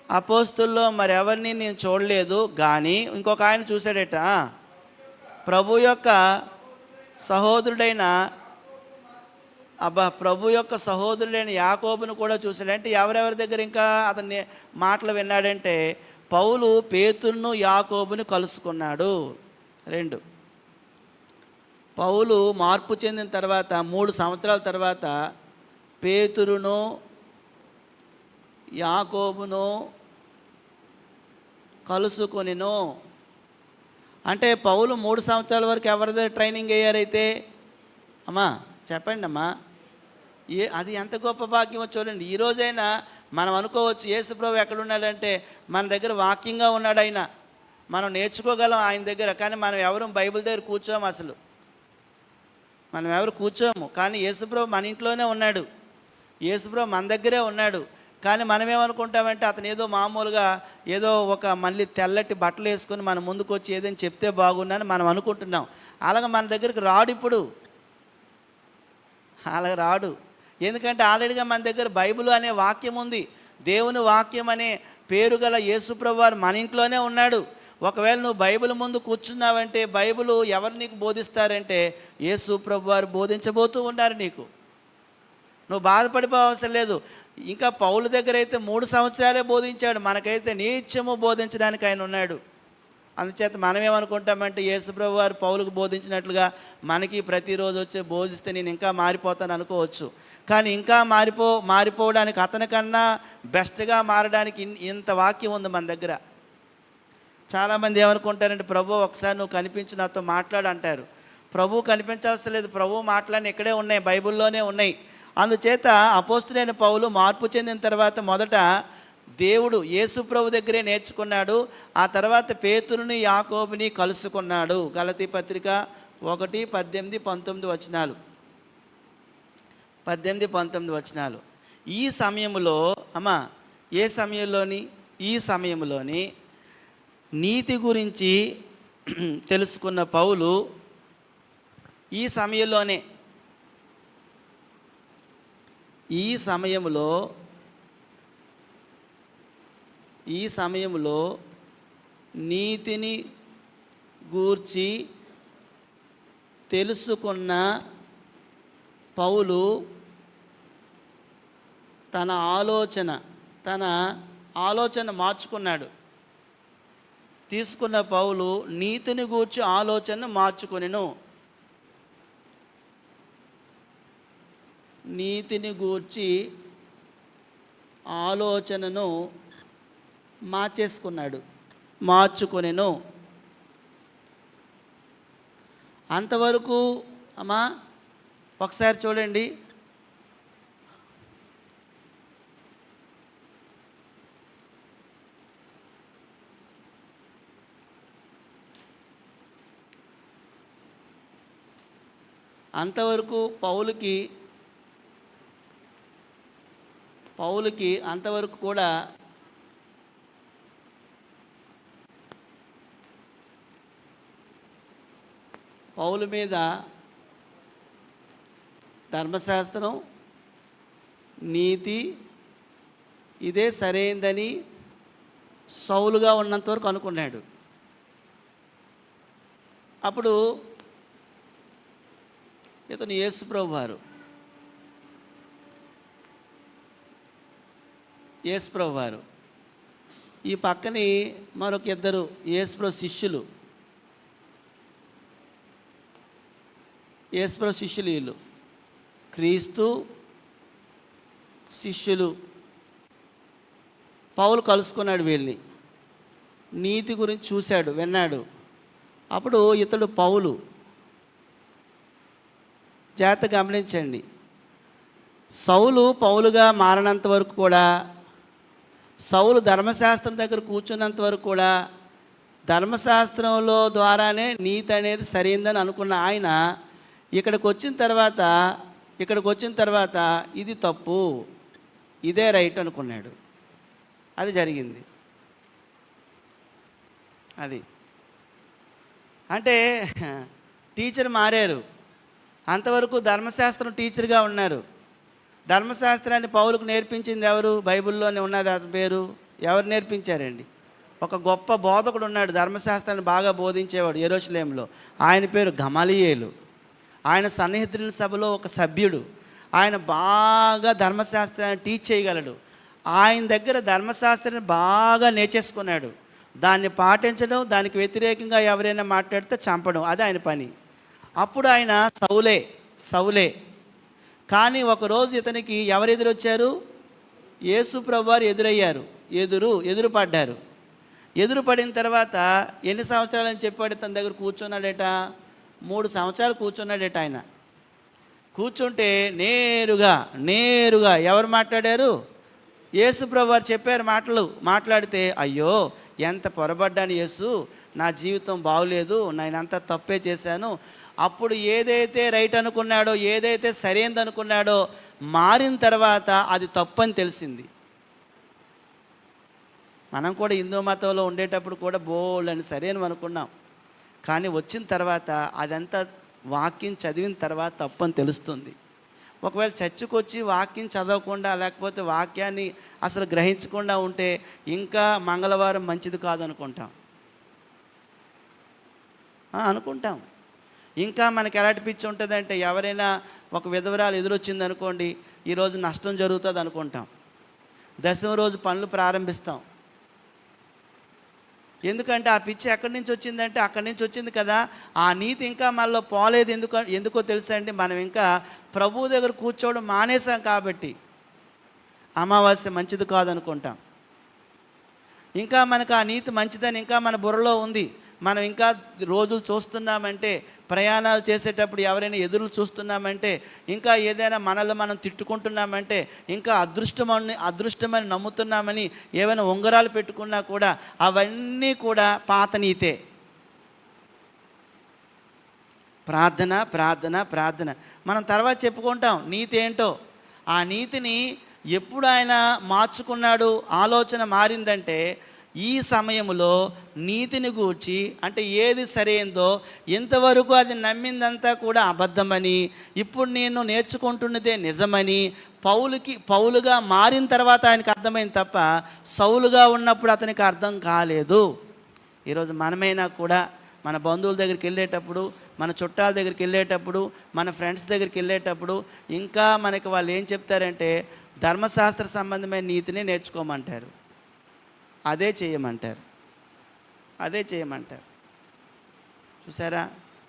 S1: అపోస్తుల్లో మరెవరిని నేను చూడలేదు. కానీ ఇంకొక ఆయన చూశాడట, ప్రభు యొక్క సహోదరుడైన యాకోబును కూడా చూశాడంటే ఎవరెవరి దగ్గర ఇంకా అతన్ని మాటలు విన్నాడంటే పౌలు పేతురును యాకోబును కలుసుకున్నాడు. 2 పౌలు మార్పు చెందిన తర్వాత 3 సంవత్సరాల తర్వాత పేతురును యాకోబును కలుసుకొనిను. అంటే పౌలు 3 సంవత్సరాల వరకు ఎవరి దగ్గర ట్రైనింగ్ అయ్యారైతే? అమ్మా చెప్పండి అమ్మా. అది ఎంత గొప్ప భాగ్యమో చూడండి. ఈ రోజైనా మనం అనుకోవచ్చు యేసుప్రభు ఎక్కడున్నాడంటే మన దగ్గర వాక్యంగా ఉన్నాడు ఆయన, మనం నేర్చుకోగలం ఆయన దగ్గర. కానీ మనం ఎవరు బైబిల్ దగ్గర కూర్చోము, అసలు మనం ఎవరు కూర్చోము. కానీ యేసుప్రభు మన ఇంట్లోనే ఉన్నాడు, యేసుప్రభు మన దగ్గరే ఉన్నాడు. కానీ మనం ఏమనుకుంటామంటే అతను ఏదో మామూలుగా ఏదో ఒక మళ్ళీ తెల్లటి బట్టలు వేసుకొని మన ముందుకు వచ్చి ఏదైనా చెప్తే బాగుండని మనం అనుకుంటున్నాం. అలాగే మన దగ్గరికి రాడు ఇప్పుడు, అలాగే రాడు. ఎందుకంటే ఆల్రెడీగా మన దగ్గర బైబిల్ అనే వాక్యం ఉంది. దేవుని వాక్యం అనే పేరు గల యేసుప్రభు వారు మన ఇంట్లోనే ఉన్నాడు. ఒకవేళ నువ్వు బైబిల్ ముందు కూర్చున్నావంటే బైబిల్ ఎవరు నీకు బోధిస్తారంటే యేసుప్రభు వారు బోధించబోతూ ఉన్నారు నీకు. నువ్వు బాధపడిపోవసరం లేదు. ఇంకా పౌలు దగ్గర అయితే 3 సంవత్సరాలే బోధించాడు, మనకైతే నిత్యము బోధించడానికి ఆయన ఉన్నాడు. అందుచేత మనం ఏమనుకుంటామంటే యేసుప్రభు వారు పౌలుకు బోధించినట్లుగా మనకి ప్రతిరోజు వచ్చి బోధిస్తే నేను ఇంకా మారిపోతాను అనుకోవచ్చు. కానీ ఇంకా మారిపోవడానికి అతనికన్నా బెస్ట్గా మారడానికి ఇంత వాక్యం ఉంది మన దగ్గర. చాలామంది ఏమనుకుంటారంటే ప్రభు ఒకసారి నువ్వు కనిపించి నాతో మాట్లాడు అంటారు. ప్రభు కనిపించవసరం లేదు, ప్రభు మాట్లాడిన ఇక్కడే ఉన్నాయి, బైబిల్లోనే ఉన్నాయి. అందుచేత అపోస్తులైన పౌలు మార్పు చెందిన తర్వాత మొదట దేవుడు యేసు ప్రభు దగ్గరే నేర్చుకున్నాడు. ఆ తర్వాత పేతురుని యాకోబుని కలుసుకున్నాడు. గలతీ పత్రిక 1:18-19 వచనాలు, 18-19 వచనాలు. ఈ సమయంలో అమ్మా, ఏ సమయంలోని? ఈ సమయంలోని నీతి గురించి తెలుసుకున్న పౌలు ఈ సమయంలో నీతిని గూర్చి తెలుసుకున్న పౌలు తన ఆలోచన మార్చుకున్నాడు. తీసుకున్న పౌలు నీతిని గూర్చి ఆలోచన మార్చుకొనెను. నీతిని గూర్చి ఆలోచనను మార్చుకొనెను. అంతవరకు అమ్మా ఒకసారి చూడండి. అంతవరకు పౌలుకి అంతవరకు కూడా పౌలు మీద ధర్మశాస్త్రం, నీతి ఇదే సరైందని సౌలుగా ఉన్నంతవరకు అనుకున్నాడు. అప్పుడు ఇతను యేసుప్రభు వారు ఈ పక్కని మరొక 2 యేసుప్రభు శిష్యులు వీళ్ళు క్రీస్తు శిష్యులు. పౌలు కలుసుకున్నాడు వీళ్ళని, నీతి గురించి చూశాడు, విన్నాడు. అప్పుడు ఇతడు పౌలు జాగ్రత్త గమనించండి. సౌలు పౌలుగా మారినంత వరకు కూడా, సౌలు ధర్మశాస్త్రం దగ్గర కూర్చున్నంత వరకు కూడా ధర్మశాస్త్రంలో ద్వారానే నీతి అనేది సరైందని అనుకున్న ఆయన ఇక్కడికి వచ్చిన తర్వాత ఇది తప్పు, ఇదే రైట్ అనుకున్నాడు. అది జరిగింది. అది అంటే టీచర్ మారారు. అంతవరకు ధర్మశాస్త్రం టీచర్గా ఉన్నారు. ధర్మశాస్త్రాన్ని పౌలుకు నేర్పించింది ఎవరు? బైబిల్లోనే ఉన్నది. అతని పేరు ఎవరు నేర్పించారండి? ఒక గొప్ప బోధకుడు ఉన్నాడు, ధర్మశాస్త్రాన్ని బాగా బోధించేవాడు యెరూషలేములో. ఆయన పేరు గమలీయేలు. ఆయన సన్హెద్రిన్ సభలో ఒక సభ్యుడు. ఆయన బాగా ధర్మశాస్త్రాన్ని టీచ్ చేయగలడు. ఆయన దగ్గర ధర్మశాస్త్రాన్ని బాగా నేర్చేసుకున్నాడు. దాన్ని పాటించడం, దానికి వ్యతిరేకంగా ఎవరైనా మాట్లాడితే చంపడం, అది ఆయన పని. అప్పుడు ఆయన సౌలే. కానీ ఒకరోజు ఇతనికి ఎవరు ఎదురొచ్చారు? యేసు ప్రభువారు ఎదురయ్యారు, ఎదురుపడ్డారు. ఎదురు పడిన తర్వాత ఎన్ని సంవత్సరాలని చెప్పాడు, తన దగ్గర కూర్చున్నాడేట 3 సంవత్సరాలు కూర్చున్నాడేట. ఆయన కూర్చుంటే నేరుగా ఎవరు మాట్లాడారు? యేసు ప్రభు వారు చెప్పారు మాట్లాడితే, అయ్యో ఎంత పొరబడ్డాను యేసు, నా జీవితం బాగులేదు, నేనంతా తప్పే చేశాను. అప్పుడు ఏదైతే రైట్ అనుకున్నాడో, ఏదైతే సరైనది అనుకున్నాడో, మారిన తర్వాత అది తప్పని తెలిసింది. మనం కూడా హిందూ మతంలో ఉండేటప్పుడు కూడా బోల్డ్ అని సరైనవి అనుకున్నాం, కానీ వచ్చిన తర్వాత అదంతా వాక్యం చదివిన తర్వాత తప్పని తెలుస్తుంది. ఒకవేళ చర్చికి వచ్చి వాక్యం చదవకుండా, లేకపోతే వాక్యాన్ని అసలు గ్రహించకుండా ఉంటే ఇంకా మంగళవారం మంచిది కాదనుకుంటాం, అనుకుంటాం. ఇంకా మనకి ఎలాంటి పిచ్చి ఉంటుందంటే, ఎవరైనా ఒక విధవరాలు ఎదురొచ్చింది అనుకోండి, ఈరోజు నష్టం జరుగుతుంది అనుకుంటాం. 10వ రోజు పనులు ప్రారంభిస్తాం. ఎందుకంటే ఆ పిచ్చి ఎక్కడి నుంచి వచ్చిందంటే అక్కడి నుంచి వచ్చింది కదా. ఆ నీతి ఇంకా మనలో పోలేదు. ఎందుకో తెలుసా అండి, మనం ఇంకా ప్రభువు దగ్గర కూర్చోవడం మానేసాం కాబట్టి. అమావాస్య మంచిది కాదనుకుంటాం. ఇంకా మనకు ఆ నీతి మంచిదని ఇంకా మన బుర్రలో ఉంది. మనం ఇంకా రోజులు చూస్తున్నామంటే, ప్రయాణాలు చేసేటప్పుడు ఎవరైనా ఎదురు చూస్తున్నామంటే, ఇంకా ఏదైనా మనల్ని మనం తిట్టుకుంటున్నామంటే, ఇంకా అదృష్టమని నమ్ముతున్నామని ఏమైనా ఉంగరాలు పెట్టుకున్నా కూడా అవన్నీ కూడా పాత నీతే. ప్రార్థన మనం తర్వాత చెప్పుకుంటాం నీతి ఏంటో. ఆ నీతిని ఎప్పుడు ఆయన మార్చుకున్నాడు, ఆలోచన మారిందంటే, ఈ సమయంలో నీతిని గూర్చి, అంటే ఏది సరైందో, ఇంతవరకు అది నమ్మిందంతా కూడా అబద్ధమని, ఇప్పుడు నేను నేర్చుకుంటున్నదే నిజమని పౌలుగా మారిన తర్వాత ఆయనకు అర్థమైంది తప్ప సౌలుగా ఉన్నప్పుడు అతనికి అర్థం కాలేదు. ఈరోజు మనమైనా కూడా మన బంధువుల దగ్గరికి వెళ్ళేటప్పుడు, మన చుట్టాల దగ్గరికి వెళ్ళేటప్పుడు, మన ఫ్రెండ్స్ దగ్గరికి వెళ్ళేటప్పుడు ఇంకా మనకి వాళ్ళు ఏం చెప్తారంటే, ధర్మశాస్త్ర సంబంధమైన నీతిని నేర్చుకోమంటారు, అదే చేయమంటారు. చూసారా?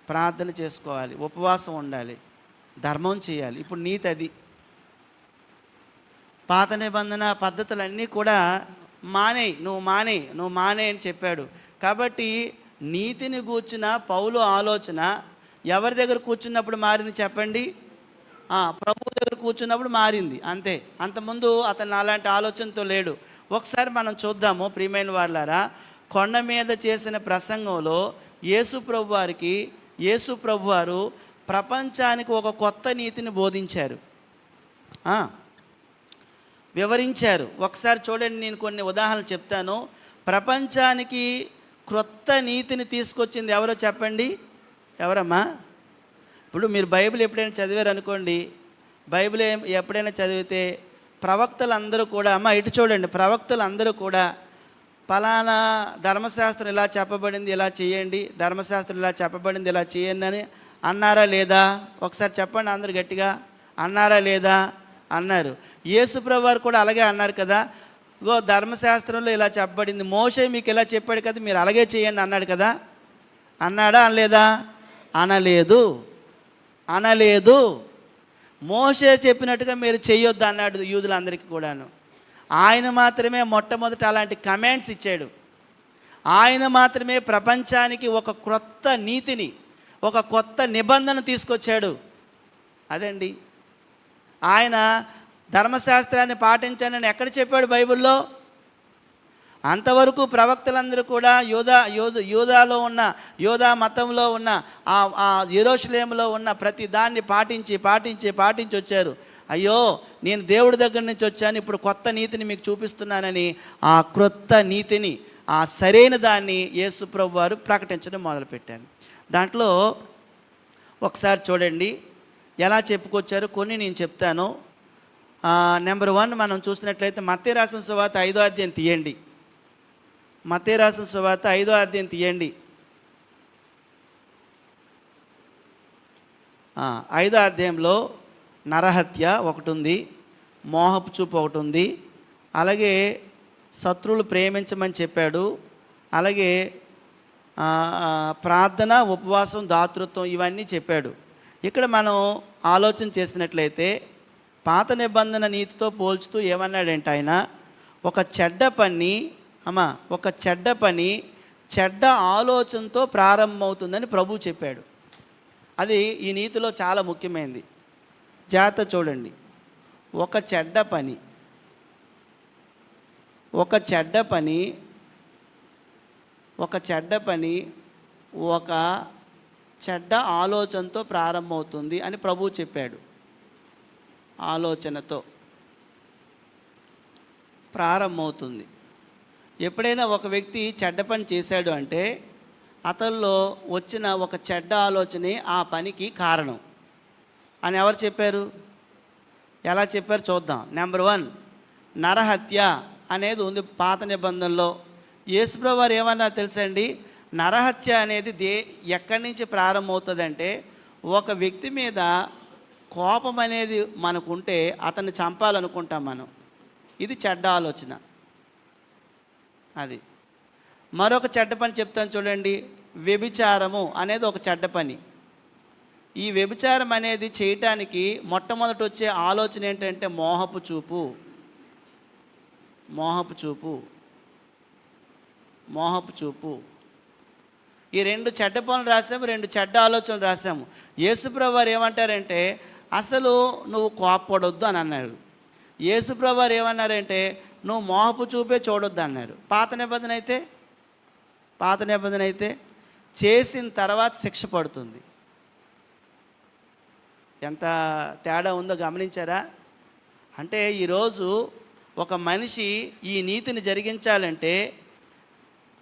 S1: ప్రార్థన చేసుకోవాలి, ఉపవాసం ఉండాలి, ధర్మం చేయాలి. ఇప్పుడు నీతి అది. పాత నిబంధన పద్ధతులన్నీ కూడా నువ్వు మానే అని చెప్పాడు. కాబట్టి నీతిని కూర్చున్న పౌలు ఆలోచన ఎవరి దగ్గర కూర్చున్నప్పుడు మారింది చెప్పండి? ప్రభు దగ్గర కూర్చున్నప్పుడు మారింది, అంతే. అంతకుముందు అతను అలాంటి ఆలోచనతో లేడు. ఒకసారి మనం చూద్దాము ప్రియమైన వాళ్ళారా. కొండ మీద చేసిన ప్రసంగంలో యేసు ప్రభు వారు ప్రపంచానికి ఒక కొత్త నీతిని బోధించారు, వివరించారు. ఒకసారి చూడండి, నేను కొన్ని ఉదాహరణలు చెప్తాను. ప్రపంచానికి క్రొత్త నీతిని తీసుకొచ్చింది ఎవరో చెప్పండి? ఎవరమ్మా? ఇప్పుడు మీరు బైబిల్ ఎప్పుడైనా చదివారు అనుకోండి, బైబిల్ ఎప్పుడైనా చదివితే ప్రవక్తలందరూ కూడా, ఇటు చూడండి, ప్రవక్తలందరూ కూడా ఫలానా ధర్మశాస్త్రం ఇలా చెప్పబడింది ఇలా చేయండి, ధర్మశాస్త్రం ఇలా చెప్పబడింది ఇలా చేయండి అని అన్నారా లేదా? ఒకసారి చెప్పండి అందరు గట్టిగా. అన్నారా లేదా? అన్నారు. యేసుప్రభు వారు కూడా అలాగే అన్నారు కదా. ధర్మశాస్త్రంలో ఇలా చెప్పబడింది, మోషే మీకు ఇలా చెప్పాడు కదా, మీరు అలాగే చేయండి అన్నాడు కదా. అన్నాడా? అనలేదా? అనలేదు. మోషే చెప్పినట్టుగా మీరు చేయొద్దు అన్నాడు యూదులందరికీ కూడాను. ఆయన మాత్రమే మొట్టమొదట అలాంటి కమాండ్స్ ఇచ్చాడు. ఆయన మాత్రమే ప్రపంచానికి ఒక క్రొత్త నీతిని, ఒక కొత్త నిబంధన తీసుకొచ్చాడు. అదండి, ఆయన ధర్మశాస్త్రాన్ని పాటించానని ఎక్కడ చెప్పాడు బైబిల్లో? అంతవరకు ప్రవక్తలందరూ కూడా యూదాలో ఉన్న, యూదా మతంలో ఉన్న, ఆ యెరూషలేములో ఉన్న ప్రతి దాన్ని పాటించి వచ్చారు. అయ్యో నేను దేవుడి దగ్గర నుంచి వచ్చాను, ఇప్పుడు కొత్త నీతిని మీకు చూపిస్తున్నానని ఆ క్రొత్త నీతిని, ఆ సరైన దాన్ని యేసు ప్రభు వారు ప్రకటించడం మొదలుపెట్టారు. దాంట్లో ఒకసారి చూడండి ఎలా చెప్పుకొచ్చారు, కొన్ని నేను చెప్తాను. నెంబర్ 1 మనం చూసినట్లయితే మత్తయి రాసిన సువార్త 5వ అధ్యాయం తీయండి. మత్తయి రాసిన సువార్త 5వ అధ్యాయం తీయండి. 5వ అధ్యాయంలో నరహత్య ఒకటి ఉంది, మోహపు చూపు ఒకటి ఉంది, అలాగే శత్రువులు ప్రేమించమని చెప్పాడు, అలాగే ప్రార్థన, ఉపవాసం, దాతృత్వం ఇవన్నీ చెప్పాడు. ఇక్కడ మనం ఆలోచన చేసినట్లయితే పాత నిబంధన నీతితో పోల్చుతూ ఏమన్నాడంటే ఆయన, ఒక చెడ్డ పని అమ్మా, ఒక చెడ్డ పని చెడ్డ ఆలోచనతో ప్రారంభమవుతుందని ప్రభువు చెప్పాడు. అది ఈ నీతిలో చాలా ముఖ్యమైనది. జాగ్రత్త చూడండి. ఒక చెడ్డ పని ఒక చెడ్డ పని ఒక చెడ్డ ఆలోచనతో ప్రారంభమవుతుంది అని ప్రభువు చెప్పాడు. ఆలోచనతో ప్రారంభమవుతుంది. ఎప్పుడైనా ఒక వ్యక్తి చెడ్డ పని చేశాడు అంటే అతనిలో వచ్చిన ఒక చెడ్డ ఆలోచనే ఆ పనికి కారణం అని ఎవరు చెప్పారు? ఎలా చెప్పారు చూద్దాం. నెంబర్ 1, నరహత్య అనేది ఉంది పాత నిబంధనలో. యేసుప్రభువు వారు ఏమన్నా తెలుసండి? నరహత్య అనేది ఎక్కడి నుంచి ప్రారంభమవుతుందంటే, ఒక వ్యక్తి మీద కోపం అనేది మనకుంటే అతన్ని చంపాలనుకుంటాం మనం. ఇది చెడ్డ ఆలోచన. అది మరొక చెడ్డ పని చెప్తాను చూడండి. వ్యభిచారము అనేది ఒక చెడ్డ పని. ఈ వ్యభిచారం అనేది చేయటానికి మొట్టమొదటి వచ్చే ఆలోచన ఏంటంటే మోహపు చూపు. ఈ 2 చెడ్డ పనులు రాసాము, 2 చెడ్డ ఆలోచనలు రాసాము. యేసుప్రభువు వారు ఏమంటారంటే అసలు నువ్వు కోప్పడొద్దు అని అన్నారు. యేసుప్రభువు వారు ఏమన్నారంటే నువ్వు మోహపు చూపే చూడొద్దు అన్నారు. పాత నిబంధన అయితే చేసిన తర్వాత శిక్ష పడుతుంది. ఎంత తేడా ఉందో గమనించారా? అంటే ఈరోజు ఒక మనిషి ఈ నీతిని జరిగించాలంటే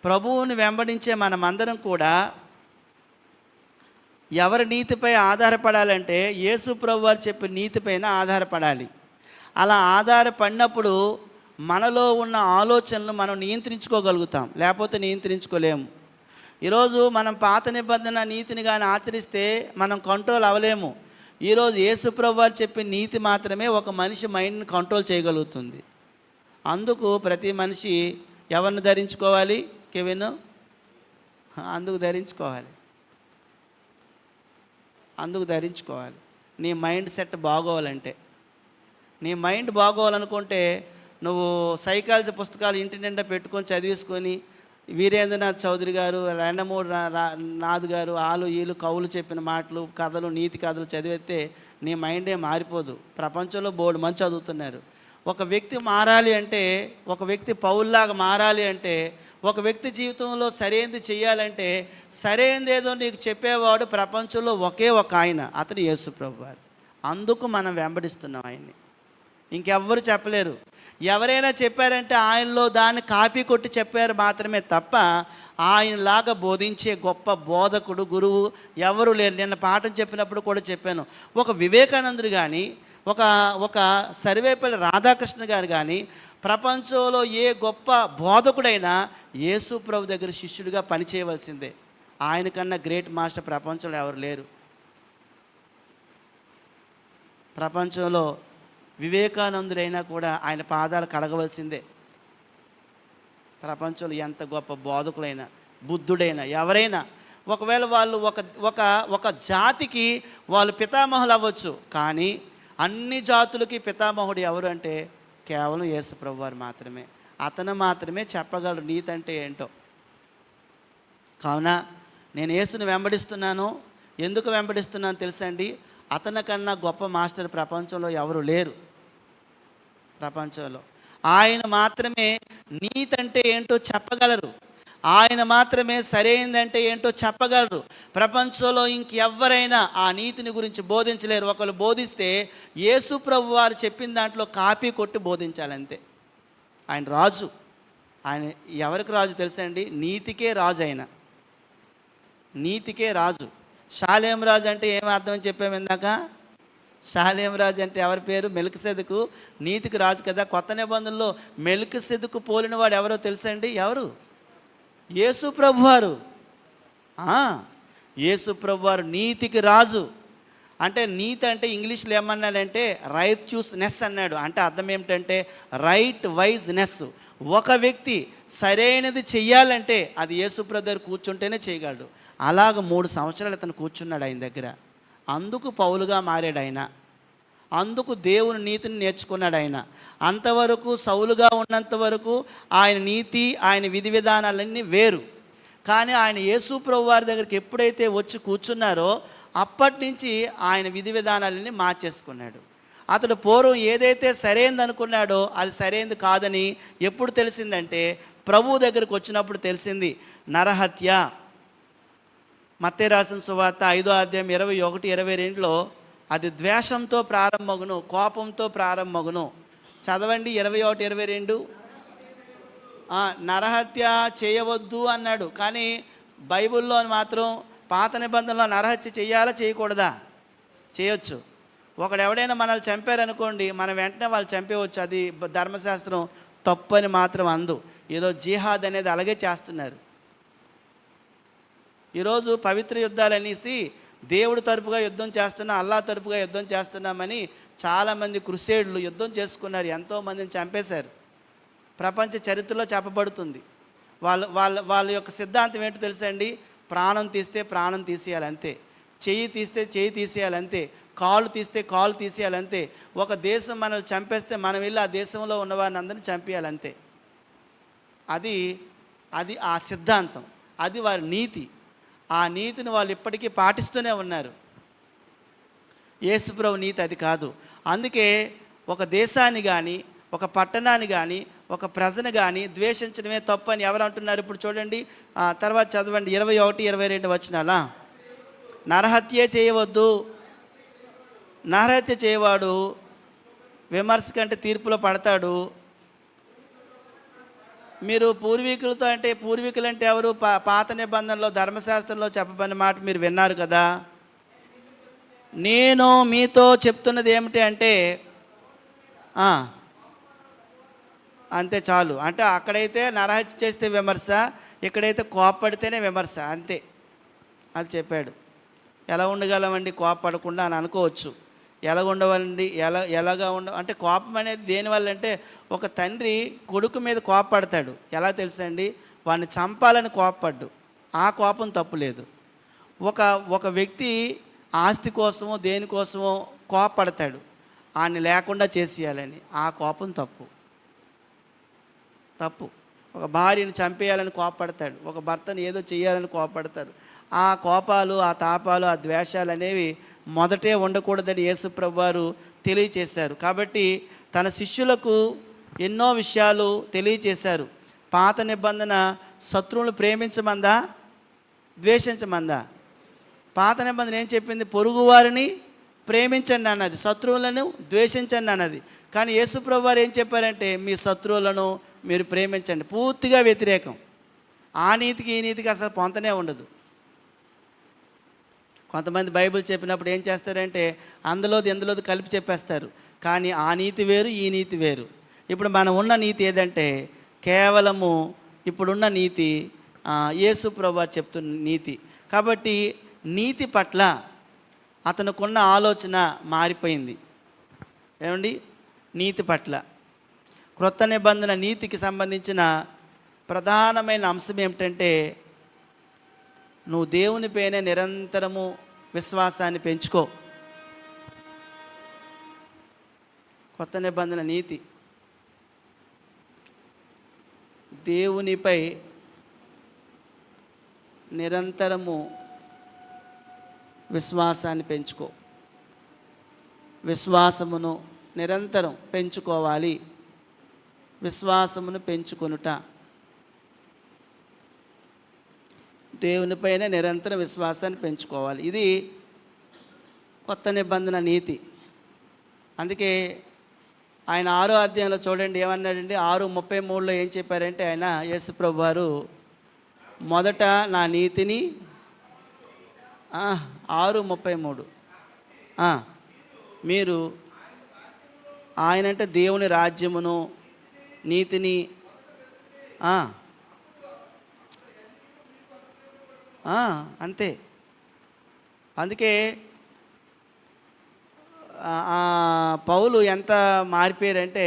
S1: ప్రభువుని వెంబడించే మనమందరం కూడా ఎవరి నీతిపై ఆధారపడాలంటే యేసు ప్రభువు వారు చెప్పిన నీతిపైన ఆధారపడాలి. అలా ఆధారపడినప్పుడు మనలో ఉన్న ఆలోచనలు మనం నియంత్రించుకోగలుగుతాం, లేకపోతే నియంత్రించుకోలేము. ఈరోజు మనం పాత నిబంధన నీతిని కానీ ఆచరిస్తే మనం కంట్రోల్ అవ్వలేము. ఈరోజు యేసు ప్రభువు వారు చెప్పిన నీతి మాత్రమే ఒక మనిషి మైండ్ని కంట్రోల్ చేయగలుగుతుంది. అందుకు ప్రతి మనిషి ఎవరిని ధరించుకోవాలి? కెవిన్, అందుకు ధరించుకోవాలి. నీ మైండ్ సెట్ బాగోవాలంటే, నీ మైండ్ బాగోవాలనుకుంటే నువ్వు సైకాలజీ పుస్తకాలు ఇంటి నిండా పెట్టుకొని చదివేసుకొని వీరేంద్రనాథ్ చౌదరి గారు, రండమూడి నాథ్ గారు, వీళ్ళు కవులు చెప్పిన మాటలు, కథలు, నీతి కథలు చదివితే నీ మైండే మారిపోదు. ప్రపంచంలో బోర్డు మంది చదువుతున్నారు. ఒక వ్యక్తి మారాలి అంటే, ఒక వ్యక్తి పౌల్లాగా మారాలి అంటే, ఒక వ్యక్తి జీవితంలో సరైనది చేయాలంటే సరైనది ఏదో నీకు చెప్పేవాడు ప్రపంచంలో ఒకే ఒక ఆయన, అతను యేసు ప్రభువు వారు. అందుకు మనం వెంబడిస్తున్నాం ఆయన్ని. ఇంకెవ్వరు చెప్పలేరు. ఎవరైనా చెప్పారంటే ఆయనలో దాన్ని కాపీ కొట్టి చెప్పారు మాత్రమే తప్ప ఆయనలాగా బోధించే గొప్ప బోధకుడు, గురువు ఎవరు లేరు. నిన్న పాఠం చెప్పినప్పుడు కూడా చెప్పాను. ఒక వివేకానందుడు కానీ, ఒక సర్వేపల్లి రాధాకృష్ణ గారు కానీ, ప్రపంచంలో ఏ గొప్ప బోధకుడైనా యేసు ప్రభు దగ్గర శిష్యుడిగా పనిచేయవలసిందే. ఆయన కన్నా గ్రేట్ మాస్టర్ ప్రపంచంలో ఎవరు లేరు. ప్రపంచంలో వివేకానందుడైనా కూడా ఆయన పాదాలు కడగవలసిందే. ప్రపంచంలో ఎంత గొప్ప బోధకులైనా, బుద్ధుడైనా, ఎవరైనా ఒకవేళ వాళ్ళు ఒక జాతికి వాళ్ళు పితామహులు అవ్వచ్చు, కానీ అన్ని జాతులకి పితామహుడు ఎవరు అంటే కేవలం యేసు ప్రభు వారు మాత్రమే. అతను మాత్రమే చెప్పగలరు నీతి అంటే ఏంటో. కావున నేను యేసుని వెంబడిస్తున్నాను. ఎందుకు వెంబడిస్తున్నాను తెలుసండి? అతని కన్నా గొప్ప మాస్టర్ ప్రపంచంలో ఎవరు లేరు. ప్రపంచంలో ఆయన మాత్రమే నీతి అంటే ఏంటో చెప్పగలరు. ఆయన మాత్రమే సరైనదంటే ఏంటో చెప్పగలరు. ప్రపంచంలో ఇంకెవ్వరైనా ఆ నీతిని గురించి బోధించలేరు. ఒకరు బోధిస్తే యేసు ప్రభు వారు చెప్పిన దాంట్లో కాపీ కొట్టి బోధించాలంతే. ఆయన రాజు. ఆయన ఎవరికి రాజు తెలుసండి? నీతికే రాజు. ఆయన నీతికే రాజు. షాలేం రాజు అంటే ఏమి అర్థం చెప్పాము ఇందాక? షాలేం రాజు అంటే ఎవరి పేరు? మెల్కిసెదెకు. నీతికి రాజు కదా. కొత్త నిబంధనలో మెల్కిసెదెకు పోలిన వాడు ఎవరో తెలుసండి? ఎవరు? యేసు ప్రభువారు. యేసు ప్రభువారు నీతికి రాజు. అంటే నీతి అంటే ఇంగ్లీష్లో ఏమన్నాడంటే రైట్యూస్నెస్ అన్నాడు. అంటే అర్థం ఏమిటంటే రైట్ వైజ్నెస్. ఒక వ్యక్తి సరైనది చెయ్యాలంటే అది యేసు ప్రభు దగ్గర కూర్చుంటేనే చేయగలడు. అలాగ 3 సంవత్సరాలు అతను కూర్చున్నాడు ఆయన దగ్గర. అందుకు పౌలుగా మారాడు ఆయన. అందుకు దేవుని నీతిని నేర్చుకున్నాడు ఆయన. అంతవరకు సౌలుగా ఉన్నంత వరకు ఆయన నీతి, ఆయన విధి విధానాలన్నీ వేరు. కానీ ఆయన యేసు ప్రభు వారి దగ్గరికి ఎప్పుడైతే వచ్చి కూర్చున్నారో అప్పటి నుంచి ఆయన విధి విధానాలన్నీ మార్చేసుకున్నాడు. అతడు పూర్వం ఏదైతే సరైనది అనుకున్నాడో అది సరైనది కాదని ఎప్పుడు తెలిసిందంటే ప్రభువు దగ్గరికి వచ్చినప్పుడు తెలిసింది. నరహత్య, మత్తయి రాసిన సువార్త 5వ అధ్యాయం 21, 22లో అది ద్వేషంతో ప్రారంభమగును, కోపంతో ప్రారంభమగును. చదవండి 21, 22. నరహత్య చేయవద్దు అన్నాడు. కానీ బైబిల్లో మాత్రం పాత నిబంధనలో నరహత్య చేయాలా చేయకూడదా? చేయొచ్చు. ఎవడైనా మనల్ని చంపారనుకోండి, మనం వెంటనే వాళ్ళు చంపేవచ్చు. అది ధర్మశాస్త్రం తప్పని మాత్రం అందు. ఈరోజు జిహాద్ అనేది అలాగే చేస్తున్నారు. ఈరోజు పవిత్ర యుద్ధాలు అనేసి దేవుడి తరపుగా యుద్ధం చేస్తున్నాం, అల్లా తరపుగా యుద్ధం చేస్తున్నామని చాలామంది క్రుసేడ్లు యుద్ధం చేసుకున్నారు, ఎంతోమందిని చంపేశారు. ప్రపంచ చరిత్రలో చెప్పబడుతుంది. వాళ్ళ యొక్క సిద్ధాంతం ఏంటో తెలుసండి? ప్రాణం తీస్తే ప్రాణం తీసేయాలంతే, చెయ్యి తీస్తే చెయ్యి తీసేయాలంతే, కాలు తీస్తే కాలు తీసేయాలంతే. ఒక దేశం మనల్ని చంపేస్తే మనం వెళ్ళి ఆ దేశంలో ఉన్నవారిని అందరినీ చంపేయాలంతే. అది ఆ సిద్ధాంతం, అది వారి నీతి. ఆ నీతిని వాళ్ళు ఇప్పటికీ పాటిస్తూనే ఉన్నారు. యేసుప్రభు నీతి అది కాదు. అందుకే ఒక దేశాన్ని కానీ, ఒక పట్టణాన్ని కానీ, ఒక ప్రజను కానీ ద్వేషించడమే తప్పు అని ఎవరు అంటున్నారు? ఇప్పుడు చూడండి, తర్వాత చదవండి 21, 22 వచనాలా. నరహత్యే చేయవద్దు, నరహత్య చేయవాడు విమర్శ కంటే తీర్పులో పడతాడు. మీరు పూర్వీకులతో అంటే పూర్వీకులు అంటే ఎవరు? పాత నిబంధనలో ధర్మశాస్త్రంలో చెప్పబడిన మాట మీరు విన్నారు కదా. నేను మీతో చెప్తున్నది ఏమిటి అంటే అంతే చాలు. అంటే అక్కడైతే నరహత్య చేస్తే విమర్శ, ఇక్కడైతే కోప్పడితేనే విమర్శ, అంతే. అది చెప్పాడు. ఎలా ఉండగలమండి కోప్పడకుండా అని అనుకోవచ్చు. ఎలాగుండవండి, ఎలాగా అంటే కోపం అనేది దేనివల్ల అంటే, ఒక తండ్రి కొడుకు మీద కోపపడతాడు. ఎలా తెలుసండి? వాడిని చంపాలని కోపపడ్డు, ఆ కోపం తప్పు లేదు. ఒక వ్యక్తి ఆస్తి కోసమో దేనికోసమో కోపపడతాడు, ఆయన్ని లేకుండా చేసేయాలని, ఆ కోపం తప్పు. ఒక భార్యను చంపేయాలని కోపపడతాడు, ఒక భర్తను ఏదో చేయాలని కోపపడతాడు. ఆ కోపాలు, ఆ తాపాలు, ఆ ద్వేషాలు అనేవి మొదటే ఉండకూడదని యేసుప్రభు వారు తెలియచేశారు. కాబట్టి తన శిష్యులకు ఎన్నో విషయాలు తెలియచేశారు. పాత నిబంధన శత్రువులు ప్రేమించమందా, ద్వేషించమందా? పాత నిబంధన ఏం చెప్పింది? పొరుగువారిని ప్రేమించండి అన్నది, శత్రువులను ద్వేషించండి అన్నది. కానీ యేసుప్రభు వారు ఏం చెప్పారంటే, మీ శత్రువులను మీరు ప్రేమించండి. పూర్తిగా వ్యతిరేకం. ఆ నీతికి ఈ నీతికి అసలు పొంతనే ఉండదు. కొంతమంది బైబిల్ చెప్పినప్పుడు ఏం చేస్తారంటే ఇందులోది కలిపి చెప్పేస్తారు. కానీ ఆ నీతి వేరు, ఈ నీతి వేరు. ఇప్పుడు మనం ఉన్న నీతి ఏదంటే కేవలము ఇప్పుడున్న నీతి యేసు ప్రభువు చెప్తున్న నీతి. కాబట్టి నీతి పట్ల అతనుకున్న ఆలోచన మారిపోయింది. ఏమండి? నీతి పట్ల క్రొత్త నిబంధన నీతికి సంబంధించిన ప్రధానమైన అంశం ఏమిటంటే, నువ్వు దేవునిపైనే నిరంతరము విశ్వాసాన్ని పెంచుకో. కొత్త నిబంధన నీతి దేవునిపై నిరంతరము విశ్వాసాన్ని పెంచుకో. విశ్వాసమును నిరంతరం పెంచుకోవాలి. విశ్వాసమును పెంచుకొనుట, దేవునిపైన నిరంతరం విశ్వాసాన్ని పెంచుకోవాలి. ఇది కొత్త నిబంధన నీతి. అందుకే ఆయన 6వ అధ్యాయంలో చూడండి ఏమన్నాడండి, 6:33లో ఏం చెప్పారంటే ఆయన యేసుప్రభు వారు మొదట నా నీతిని 6:33 మీరు ఆయనంటే దేవుని రాజ్యమును నీతిని అంతే. అందుకే పౌలు ఎంత మారిపోయారంటే,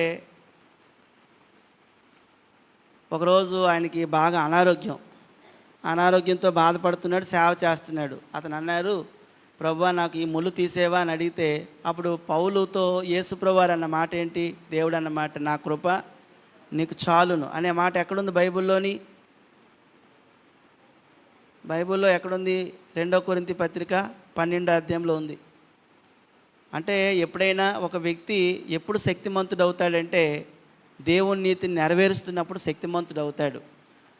S1: ఒకరోజు ఆయనకి బాగా అనారోగ్యంతో బాధపడుతున్నాడు, సేవ చేస్తున్నాడు. అతను అన్నారు, ప్రభువా నాకు ఈ ముళ్ళు తీసేవా అని అడిగితే అప్పుడు పౌలుతో యేసు ప్రభువారు అన్న మాట ఏంటి? దేవుడు అన్న మాట, నా కృప నీకు చాలును అనే మాట ఎక్కడుంది బైబిల్లోని? బైబిల్లో ఎక్కడుంది? 2 కొరింథీ పత్రిక 12వ అధ్యాయంలో ఉంది. అంటే ఎప్పుడైనా ఒక వ్యక్తి ఎప్పుడు శక్తిమంతుడు అవుతాడంటే దేవుని నీతిని నెరవేరుస్తున్నప్పుడు శక్తిమంతుడు అవుతాడు.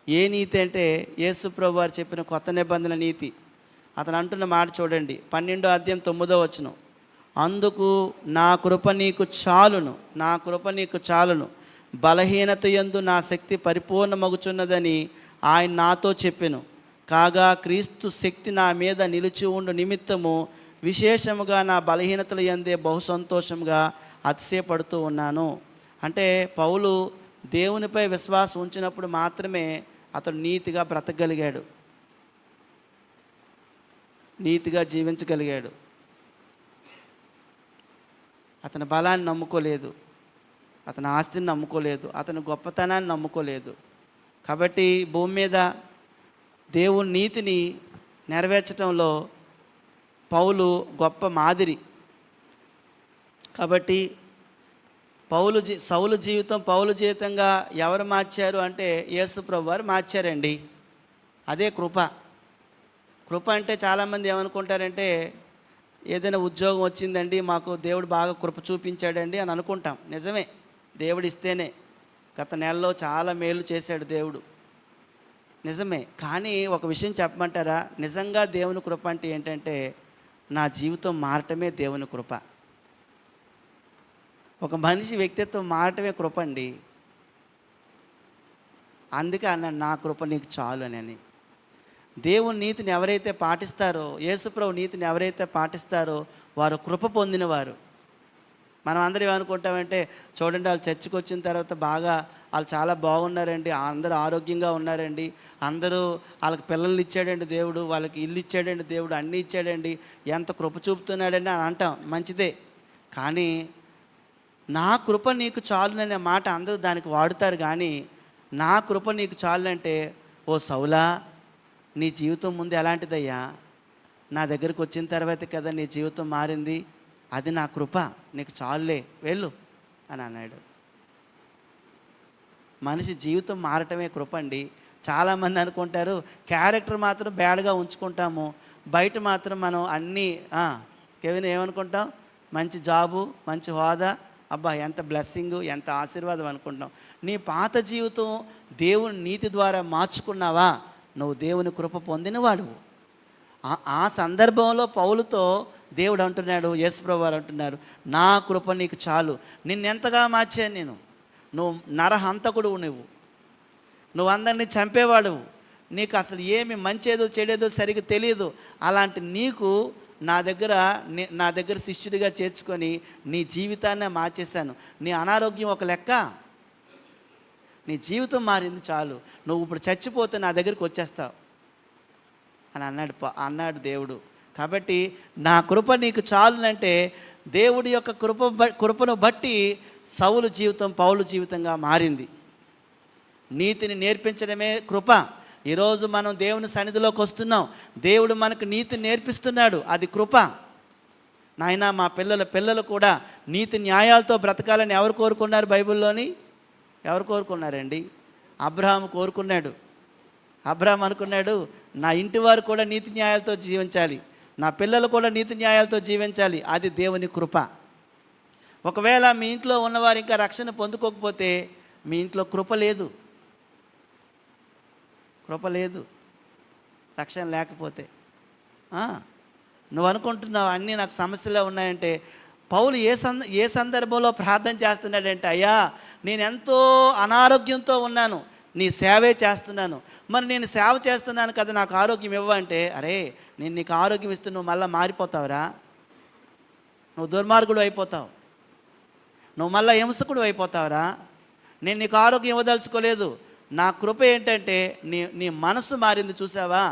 S1: ఏ నీతి అంటే యేసు ప్రభువారు చెప్పిన కొత్త నిబంధన నీతి. అతను అంటున్న మాట చూడండి, 12వ అధ్యాయం 9వ వచనం. అందుకు నా కృప నీకు చాలును, నా కృప నీకు చాలును, బలహీనత యందు నా శక్తి పరిపూర్ణమగుచున్నదని ఆయన నాతో చెప్పెను. కాగా క్రీస్తు శక్తి నా మీద నిలిచి ఉండు నిమిత్తము విశేషముగా నా బలహీనతల యందే బహు సంతోషంగా అతిశయపడుతూ ఉన్నాను. అంటే పౌలు దేవునిపై విశ్వాసం ఉంచినప్పుడు మాత్రమే అతడు నీతిగా బ్రతకగలిగాడు, నీతిగా జీవించగలిగాడు. అతని బలాన్ని నమ్ముకోలేదు, అతని ఆస్తిని నమ్ముకోలేదు, అతని గొప్పతనాన్ని నమ్ముకోలేదు. కాబట్టి భూమి మీద దేవుని నీతిని నెరవేర్చడంలో పౌలు గొప్ప మాదిరి. కాబట్టి సౌలు జీవితం పౌలు జీవితంగా ఎవరు మార్చారు అంటే యేసు ప్రభువారు మార్చారండి. అదే కృప. కృప అంటే చాలామంది ఏమనుకుంటారంటే ఏదైనా ఉద్యోగం వచ్చిందండి, మాకు దేవుడు బాగా కృప చూపించాడండి అని అనుకుంటాం. నిజమే, దేవుడు ఇస్తేనే. గత నెలలో చాలా మేలు చేశాడు దేవుడు, నిజమే. కానీ ఒక విషయం చెప్పమంటారా? నిజంగా దేవుని కృప అంటే ఏంటంటే నా జీవితం మారటమే దేవుని కృప. ఒక మనిషి వ్యక్తిత్వం మారటమే కృప అండి. అందుకే అన్నాడు నా కృప నీకు చాలు అని. దేవుని నీతిని ఎవరైతే పాటిస్తారో, యేసుప్రభు నీతిని ఎవరైతే పాటిస్తారో వారు కృప పొందినవారు. మనం అందరం ఏమనుకుంటామంటే చూడండి, వాళ్ళు చర్చికి వచ్చిన తర్వాత వాళ్ళు చాలా బాగున్నారండి, అందరూ ఆరోగ్యంగా ఉన్నారండి, అందరూ వాళ్ళకి పిల్లల్ని ఇచ్చాడండి దేవుడు, వాళ్ళకి ఇల్లు ఇచ్చాడండి దేవుడు, అన్నీ ఇచ్చాడండి, ఎంత కృప చూపుతున్నాడండి అని అంటాం. మంచిదే. కానీ నా కృప నీకు చాలుననే మాట అందరూ దానికి వాడుతారు. కానీ నా కృప నీకు చాలునంటే, ఓ సౌలా నీ జీవితం ముందు ఎలాంటిదయ్యా? నా దగ్గరికి వచ్చిన తర్వాత కదా నీ జీవితం మారింది, అది నా కృప, నీకు చాలులే వెళ్ళు అని అన్నాడు. మనిషి జీవితం మారటమే కృప అండి. చాలామంది అనుకుంటారు క్యారెక్టర్ మాత్రం బ్యాడ్గా ఉంచుకుంటాము, బయట మాత్రం మనం అన్నీ కేవలం ఏమనుకుంటాం, మంచి జాబు, మంచి హోదా, అబ్బా ఎంత బ్లెస్సింగు, ఎంత ఆశీర్వాదం అనుకుంటాం. నీ పాత జీవితం దేవుని నీతి ద్వారా మార్చుకున్నావా, నువ్వు దేవుని కృప పొందినవాడు. ఆ సందర్భంలో పౌలుతో దేవుడు అంటున్నాడు, యేసుప్రభువు వారు అంటున్నారు, నా కృప నీకు చాలు. నిన్నెంతగా మార్చాను నువ్వు నరహంతకుడు, నువ్వు అందరినీ చంపేవాడు, నీకు అసలు ఏమి మంచేదో చెడేదో సరిగ్గా తెలియదు. అలాంటి నీకు నా దగ్గర శిష్యుడిగా చేర్చుకొని నీ జీవితాన్నే మార్చేశాను. నీ అనారోగ్యం ఒక లెక్క, నీ జీవితం మారింది చాలు, నువ్వు ఇప్పుడు చచ్చిపోతే నా దగ్గరికి వచ్చేస్తావు అని అన్నాడు దేవుడు. కాబట్టి నా కృప నీకు చాలునంటే దేవుడి యొక్క కృపను బట్టి సౌలు జీవితం పౌలు జీవితంగా మారింది. నీతిని నేర్పించడమే కృప. ఈరోజు మనం దేవుని సన్నిధిలోకి వస్తున్నాం, దేవుడు మనకు నీతిని నేర్పిస్తున్నాడు, అది కృప. నాయనా మా పిల్లలు కూడా నీతి న్యాయాలతో బ్రతకాలని ఎవరు కోరుకున్నారు? బైబిల్లోని ఎవరు కోరుకున్నారండి? అబ్రహాము కోరుకున్నాడు. అబ్రహాం అనుకున్నాడు, నా ఇంటి వారు కూడా నీతి న్యాయాలతో జీవించాలి, నా పిల్లలు కూడా నీతి న్యాయాలతో జీవించాలి, అది దేవుని కృప. ఒకవేళ మీ ఇంట్లో ఉన్నవారు ఇంకా రక్షణ పొందుకోకపోతే మీ ఇంట్లో కృప లేదు, రక్షణ లేకపోతే. నువ్వు అనుకుంటున్నావు అన్నీ నాకు సమస్యలే ఉన్నాయంటే, పౌలు ఏ సందర్భంలో ప్రార్థన చేస్తున్నాడంటే, అయ్యా నేను ఎంతో అనారోగ్యంతో ఉన్నాను, నీ సేవే చేస్తున్నాను, మరి నేను సేవ చేస్తున్నాను కదా నాకు ఆరోగ్యం ఇవ్వంటే, అరే నేను నీకు ఆరోగ్యం ఇస్తే నువ్వు మళ్ళీ మారిపోతావురా, నువ్వు దుర్మార్గుడు అయిపోతావు, నువ్వు మళ్ళీ హింసకుడు అయిపోతావురా, నేను నీకు ఆరోగ్యం ఇవ్వదలుచుకోలేదు. నా కృప ఏంటంటే నీ మనసు మారింది చూసావా,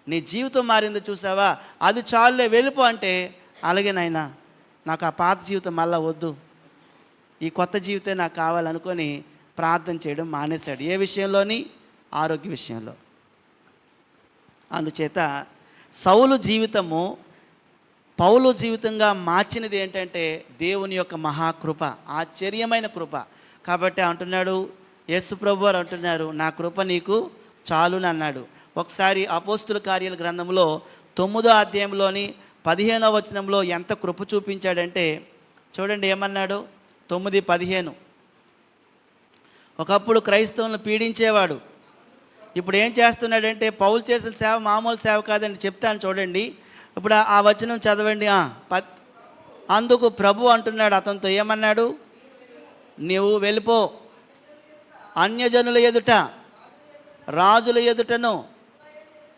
S1: నీ జీవితం మారింది చూసావా, అది చాలులే వెళ్ళిపో అంటే, అలాగే నాయనా నాకు ఆ పాత జీవితం మళ్ళీ వద్దు, ఈ కొత్త జీవితం నాకు కావాలనుకొని ప్రార్థన చేయడం మానేశాడు. ఏ విషయంలోని? ఆరోగ్య విషయంలో. అందుచేత సౌలు జీవితము పౌలు జీవితంగా మార్చినది ఏంటంటే దేవుని యొక్క మహాకృప, ఆశ్చర్యమైన కృప. కాబట్టి అంటున్నాడు, యేసు ప్రభు వారు అంటున్నారు, నా కృప నీకు చాలుని అన్నాడు. ఒకసారి అపోస్తుల కార్యాల గ్రంథంలో 9వ అధ్యాయంలోని 15వ వచనంలో ఎంత కృప చూపించాడంటే చూడండి ఏమన్నాడు. 9:15. ఒకప్పుడు క్రైస్తవులను పీడించేవాడు, ఇప్పుడు ఏం చేస్తున్నాడంటే పౌలు చేసిన సేవ మామూలు సేవ కాదండి, చెప్తాను చూడండి. ఇప్పుడు ఆ వచనం చదవండి. అందుకు ప్రభు అంటున్నాడు అతనితో, ఏమన్నాడు? నీవు వెళ్ళిపో, అన్యజనుల ఎదుట, రాజుల ఎదుటను,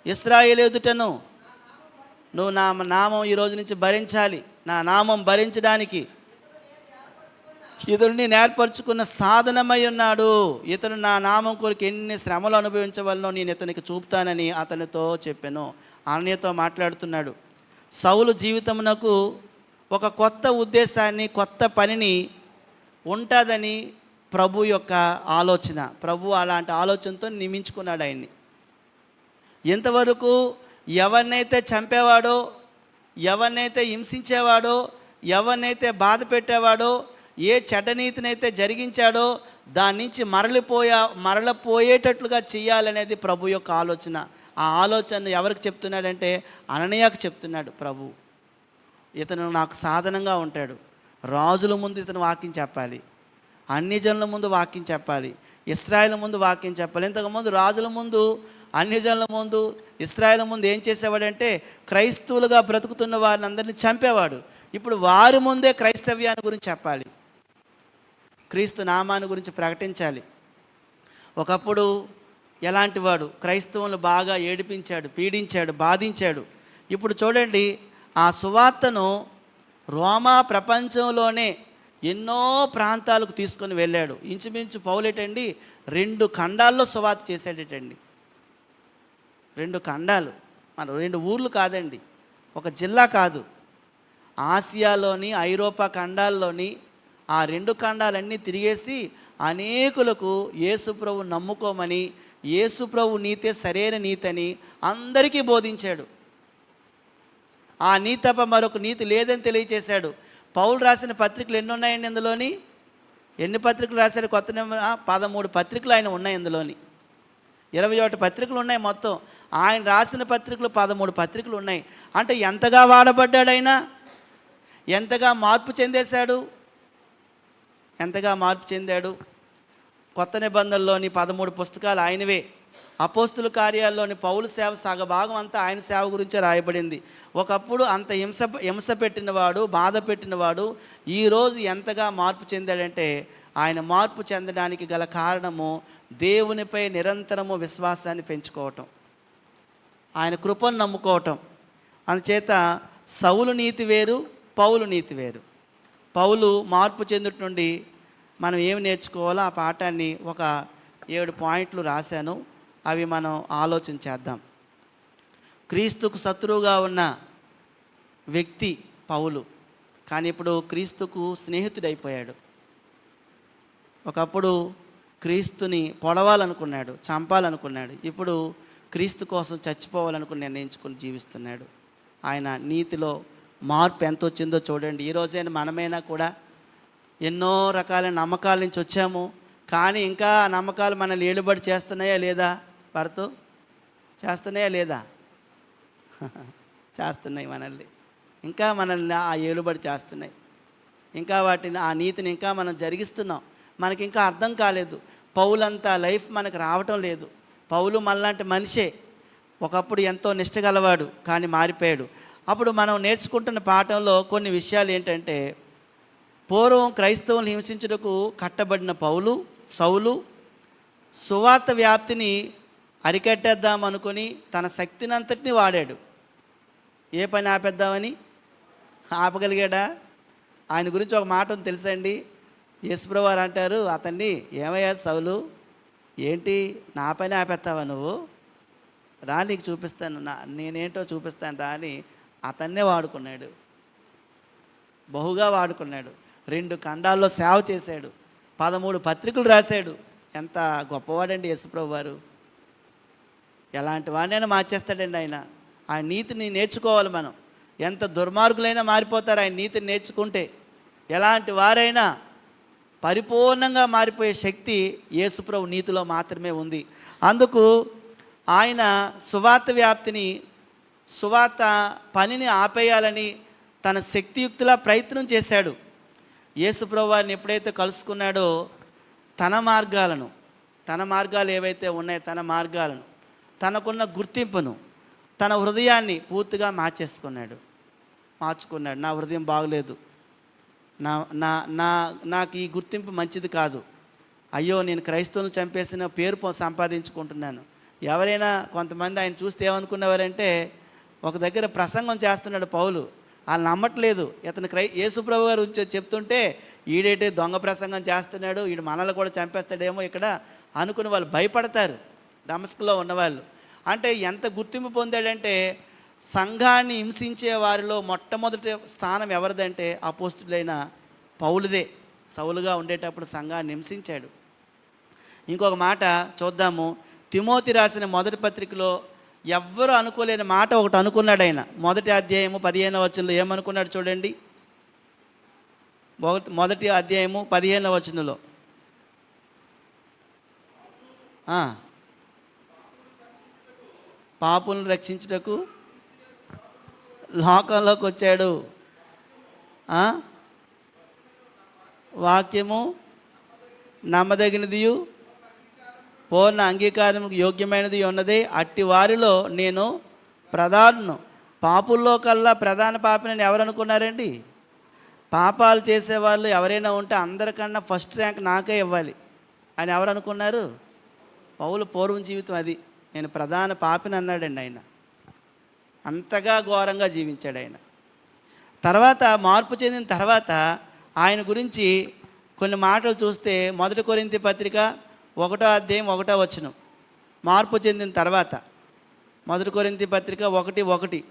S1: ఇశ్రాయేలు ఎదుటను నువ్వు నా నామం ఈ రోజు నుంచి భరించాలి. నా నామం భరించడానికి ఇతరుని నేర్పరచుకున్న సాధనమై ఉన్నాడు. ఇతను నా నామం కొరకు ఎన్ని శ్రమలు అనుభవించవలనో నేను ఇతనికి చూపుతానని అతనితో చెప్పాను. అననీయతో మాట్లాడుతున్నాడు. సౌలు జీవితమునకు ఒక కొత్త ఉద్దేశాన్ని, కొత్త పనిని ఉంటుందని ప్రభు యొక్క ఆలోచన. ప్రభు అలాంటి ఆలోచనతో నియమించుకున్నాడు ఆయన్ని. ఇంతవరకు ఎవరినైతే చంపేవాడో, ఎవరినైతే హింసించేవాడో, ఎవరినైతే బాధ పెట్టేవాడో, ఏ చెడ్డనీతినైతే జరిగించాడో దాని నుంచి మరలపోయేటట్లుగా చేయాలనేది ప్రభు యొక్క ఆలోచన. ఆ ఆలోచన ఎవరికి చెప్తున్నాడంటే అననీయకు చెప్తున్నాడు ప్రభు. ఇతను నాకు సాధనంగా ఉంటాడు. రాజుల ముందు ఇతను వాక్యం చెప్పాలి, అన్ని జనుల ముందు వాక్యం చెప్పాలి, ఇశ్రాయేలు ముందు వాక్యం చెప్పాలి. ఇంతకుముందు రాజుల ముందు, అన్ని జనుల ముందు, ఇశ్రాయేలు ముందు ఏం చేసేవాడంటే క్రైస్తవులుగా బ్రతుకుతున్న వారిని అందరినీ చంపేవాడు. ఇప్పుడు వారి ముందే క్రైస్తవ్యాన్ని గురించి చెప్పాలి, క్రీస్తు నామాన్ని గురించి ప్రకటించాలి. ఒకప్పుడు ఎలాంటి వాడు? క్రైస్తవులను బాగా ఏడిపించాడు, పీడించాడు, బాధించాడు. ఇప్పుడు చూడండి, ఆ సువార్తను రోమా ప్రపంచంలోనే ఎన్నో ప్రాంతాలకు తీసుకొని వెళ్ళాడు. ఇంచుమించు పౌలేటండి 2 ఖండాల్లో సువార్త చేశాడటండి. 2 ఖండాలు, మన 2 ఊర్లు కాదండి, ఒక జిల్లా కాదు. ఆసియాలోని, ఐరోపా ఖండాల్లోని ఆ 2 ఖండాలన్నీ తిరిగేసి అనేకులకు యేసుప్రభు నమ్ముకోమని, యేసుప్రభు నీతే సరైన నీతని అందరికీ బోధించాడు. ఆ నీతి తప్ప మరొక నీతి లేదని తెలియచేశాడు. పౌలు రాసిన పత్రికలు ఎన్ని ఉన్నాయండి ఇందులోని? ఎన్ని పత్రికలు రాశాడు? కొత్త 13 పత్రికలు ఆయన ఉన్నాయి ఇందులోని. 21 పత్రికలు ఉన్నాయి మొత్తం. ఆయన రాసిన పత్రికలు 13 పత్రికలు ఉన్నాయి. అంటే ఎంతగా వాడబడ్డాడు ఆయన, ఎంతగా మార్పు చెందేశాడు, ఎంతగా మార్పు చెందాడు. కొత్త నిబంధనలోని 13 పుస్తకాలు ఆయనవే. అపోస్తుల కార్యాల్లోని పౌలు సేవ సగభాగం అంతా ఆయన సేవ గురించే రాయబడింది. ఒకప్పుడు అంత హింస పెట్టినవాడు, బాధ పెట్టినవాడు ఈరోజు ఎంతగా మార్పు చెందాడంటే, ఆయన మార్పు చెందడానికి గల కారణము దేవునిపై నిరంతరము విశ్వాసాన్ని పెంచుకోవటం, ఆయన కృపను నమ్ముకోవటం. అందుచేత సౌలు నీతి వేరు, పౌలు నీతి వేరు. పౌలు మార్పు చెందుట నుండి మనం ఏమి నేర్చుకోవాలో ఆ పాఠాన్ని ఒక 7 పాయింట్లు రాశాను. అవి మనం ఆలోచన చేద్దాం. క్రీస్తుకు శత్రువుగా ఉన్న వ్యక్తి పౌలు, కానీ ఇప్పుడు క్రీస్తుకు స్నేహితుడైపోయాడు. ఒకప్పుడు క్రీస్తుని పొడవాలనుకున్నాడు, చంపాలనుకున్నాడు. ఇప్పుడు క్రీస్తు కోసం చచ్చిపోవాలనుకుని నిర్ణయించుకుని జీవిస్తున్నాడు. ఆయన నీతిలో మార్పు ఎంత వచ్చిందో చూడండి. ఈరోజైనా మనమైనా కూడా ఎన్నో రకాల నమ్మకాల నుంచి వచ్చాము, కానీ ఇంకా ఆ నమ్మకాలు మనల్ని ఏలుబడి చేస్తున్నాయా లేదా? భర్త చేస్తున్నాయా లేదా? చేస్తున్నాయి మనల్ని, ఇంకా మనల్ని ఆ ఏలుబడి చేస్తున్నాయి. ఇంకా వాటిని, ఆ నీతిని ఇంకా మనం జరిగిస్తున్నాం. మనకి ఇంకా అర్థం కాలేదు. పౌలంతా లైఫ్ మనకు రావటం లేదు. పౌలు మనలాంటి మనిషే. ఒకప్పుడు ఎంతో నిష్టగలవాడు, కానీ మారిపోయాడు. అప్పుడు మనం నేర్చుకుంటున్న పాఠంలో కొన్ని విషయాలు ఏంటంటే, పూర్వం క్రైస్తవులను హింసించుటకు కట్టబడిన సౌలు సువార్త వ్యాప్తిని అరికట్టేద్దాం అనుకొని తన శక్తిని అంతటిని వాడాడు. ఏ పని ఆపేద్దామని? ఆపగలిగాడా? ఆయన గురించి ఒక మాట తెలుసండి. యేసుప్రభు వారు అంటారు అతన్ని, ఏమయ్యా సౌలు, ఏంటి నా పని ఆపేస్తావా నువ్వు? రా నీకు చూపిస్తాను, నేనేంటో చూపిస్తాను రా అని అతన్నే వాడుకున్నాడు, బహుగా వాడుకున్నాడు. 2 ఖండాల్లో సేవ చేశాడు, 13 పత్రికలు రాశాడు. ఎంత గొప్పవాడండి యేసుప్రభు వారు. ఎలాంటి వాడినైనా మార్చేస్తాడండి ఆయన. ఆ నీతిని నేర్చుకోవాలి మనం. ఎంత దుర్మార్గులైనా మారిపోతారు ఆయన నీతిని నేర్చుకుంటే. ఎలాంటి వారైనా పరిపూర్ణంగా మారిపోయే శక్తి యేసుప్రభు నీతిలో మాత్రమే ఉంది. అందుకు ఆయన సువార్త వ్యాప్తిని, సువార్త పనిని ఆపేయాలని తన శక్తియుక్తులా ప్రయత్నం చేశాడు. యేసుప్రభు వారిని ఎప్పుడైతే కలుసుకున్నాడో తన మార్గాలు ఏవైతే ఉన్నాయో తన మార్గాలను, తనకున్న గుర్తింపును, తన హృదయాన్ని పూర్తిగా మార్చుకున్నాడు. నా హృదయం బాగలేదు, నాకు ఈ గుర్తింపు మంచిది కాదు, అయ్యో నేను క్రైస్తవులను చంపేసిన పేరు సంపాదించుకుంటున్నాను. ఎవరైనా కొంతమంది ఆయన చూస్తే ఏమనుకునేవారంటే, ఒక దగ్గర ప్రసంగం చేస్తున్నాడు పౌలు, వాళ్ళు నమ్మట్లేదు. ఇతను యేసుప్రభు గారు చెప్తుంటే ఈడేటే దొంగ ప్రసంగం చేస్తున్నాడు, ఈడు మనల్ని కూడా చంపేస్తాడేమో ఇక్కడ అనుకుని వాళ్ళు భయపడతారు దమస్కులో ఉన్నవాళ్ళు. అంటే ఎంత గుర్తింపు పొందాడంటే, సంఘాన్ని హింసించే వారిలో మొట్టమొదటి స్థానం ఎవరిదంటే అపోస్తులైన పౌలుదే. సౌలుగా ఉండేటప్పుడు సంఘాన్ని హింసించాడు. ఇంకొక మాట చూద్దాము. తిమోతి రాసిన మొదటి పత్రికలో ఎవ్వరూ అనుకోలేని మాట ఒకటి అనుకున్నాడు ఆయన. మొదటి అధ్యాయము 15వ వచనంలో ఏమనుకున్నాడు చూడండి. మొదటి అధ్యాయము 15వ వచనంలో పాపులను రక్షించుటకు లోకంలోకి వచ్చాడు, వాక్యము నమ్మదగినదియు పూర్ణ అంగీకారం యోగ్యమైనది ఉన్నది, అట్టి వారిలో నేను ప్రధానను. పాపుల్లో కల్లా ప్రధాన పాపిని ఎవరు అనుకున్నారండి? పాపాలు చేసేవాళ్ళు ఎవరైనా ఉంటే అందరికన్నా ఫస్ట్ ర్యాంక్ నాకే ఇవ్వాలి అని ఎవరు అనుకున్నారు? పౌలు పూర్వం జీవితం అది. నేను ప్రధాన పాపిని అన్నాడండి ఆయన. అంతగా ఘోరంగా జీవించాడు ఆయన. తర్వాత మార్పు చెందిన తర్వాత ఆయన గురించి కొన్ని మాటలు చూస్తే, మొదటి కొరింథీ పత్రిక 1వ అధ్యాయం 1వ వచనం. మార్పు చెందిన తర్వాత మొదటి కొరింథీ పత్రిక 1:1.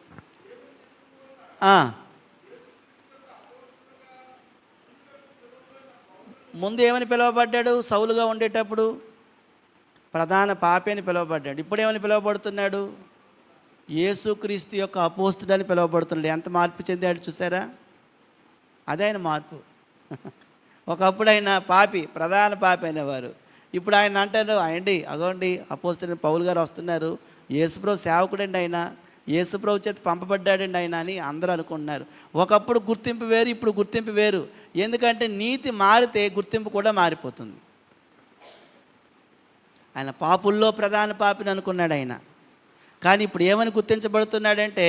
S1: ముందు ఏమని పిలువబడ్డాడు? సౌలుగా ఉండేటప్పుడు ప్రధాన పాపి అని పిలువబడ్డాడు. ఇప్పుడు ఏమని పిలువబడుతున్నాడు? యేసుక్రీస్తు యొక్క అపోస్తుడని పిలువబడుతున్నాడు. ఎంత మార్పు చెందాడు చూసారా? అదే ఆయన మార్పు. ఒకప్పుడు ఆయన పాపి, ప్రధాన పాపి అనేవారు. ఇప్పుడు ఆయన అంటారు, అయ్యండి అగోండి అపోస్తుడైన పౌలు గారు వస్తున్నారు, యేసుప్రభు సేవకుడండి ఆయన, యేసుప్రభు చేత పంపబడ్డాడండి ఆయన అని అందరూ అనుకుంటున్నారు. ఒకప్పుడు గుర్తింపు వేరు, ఇప్పుడు గుర్తింపు వేరు. ఎందుకంటే నీతి మారితే గుర్తింపు కూడా మారిపోతుంది. ఆయన పాపుల్లో ప్రధాన పాపిని అనుకున్నాడు ఆయన. కానీ ఇప్పుడు ఏమని గుర్తించబడుతున్నాడంటే,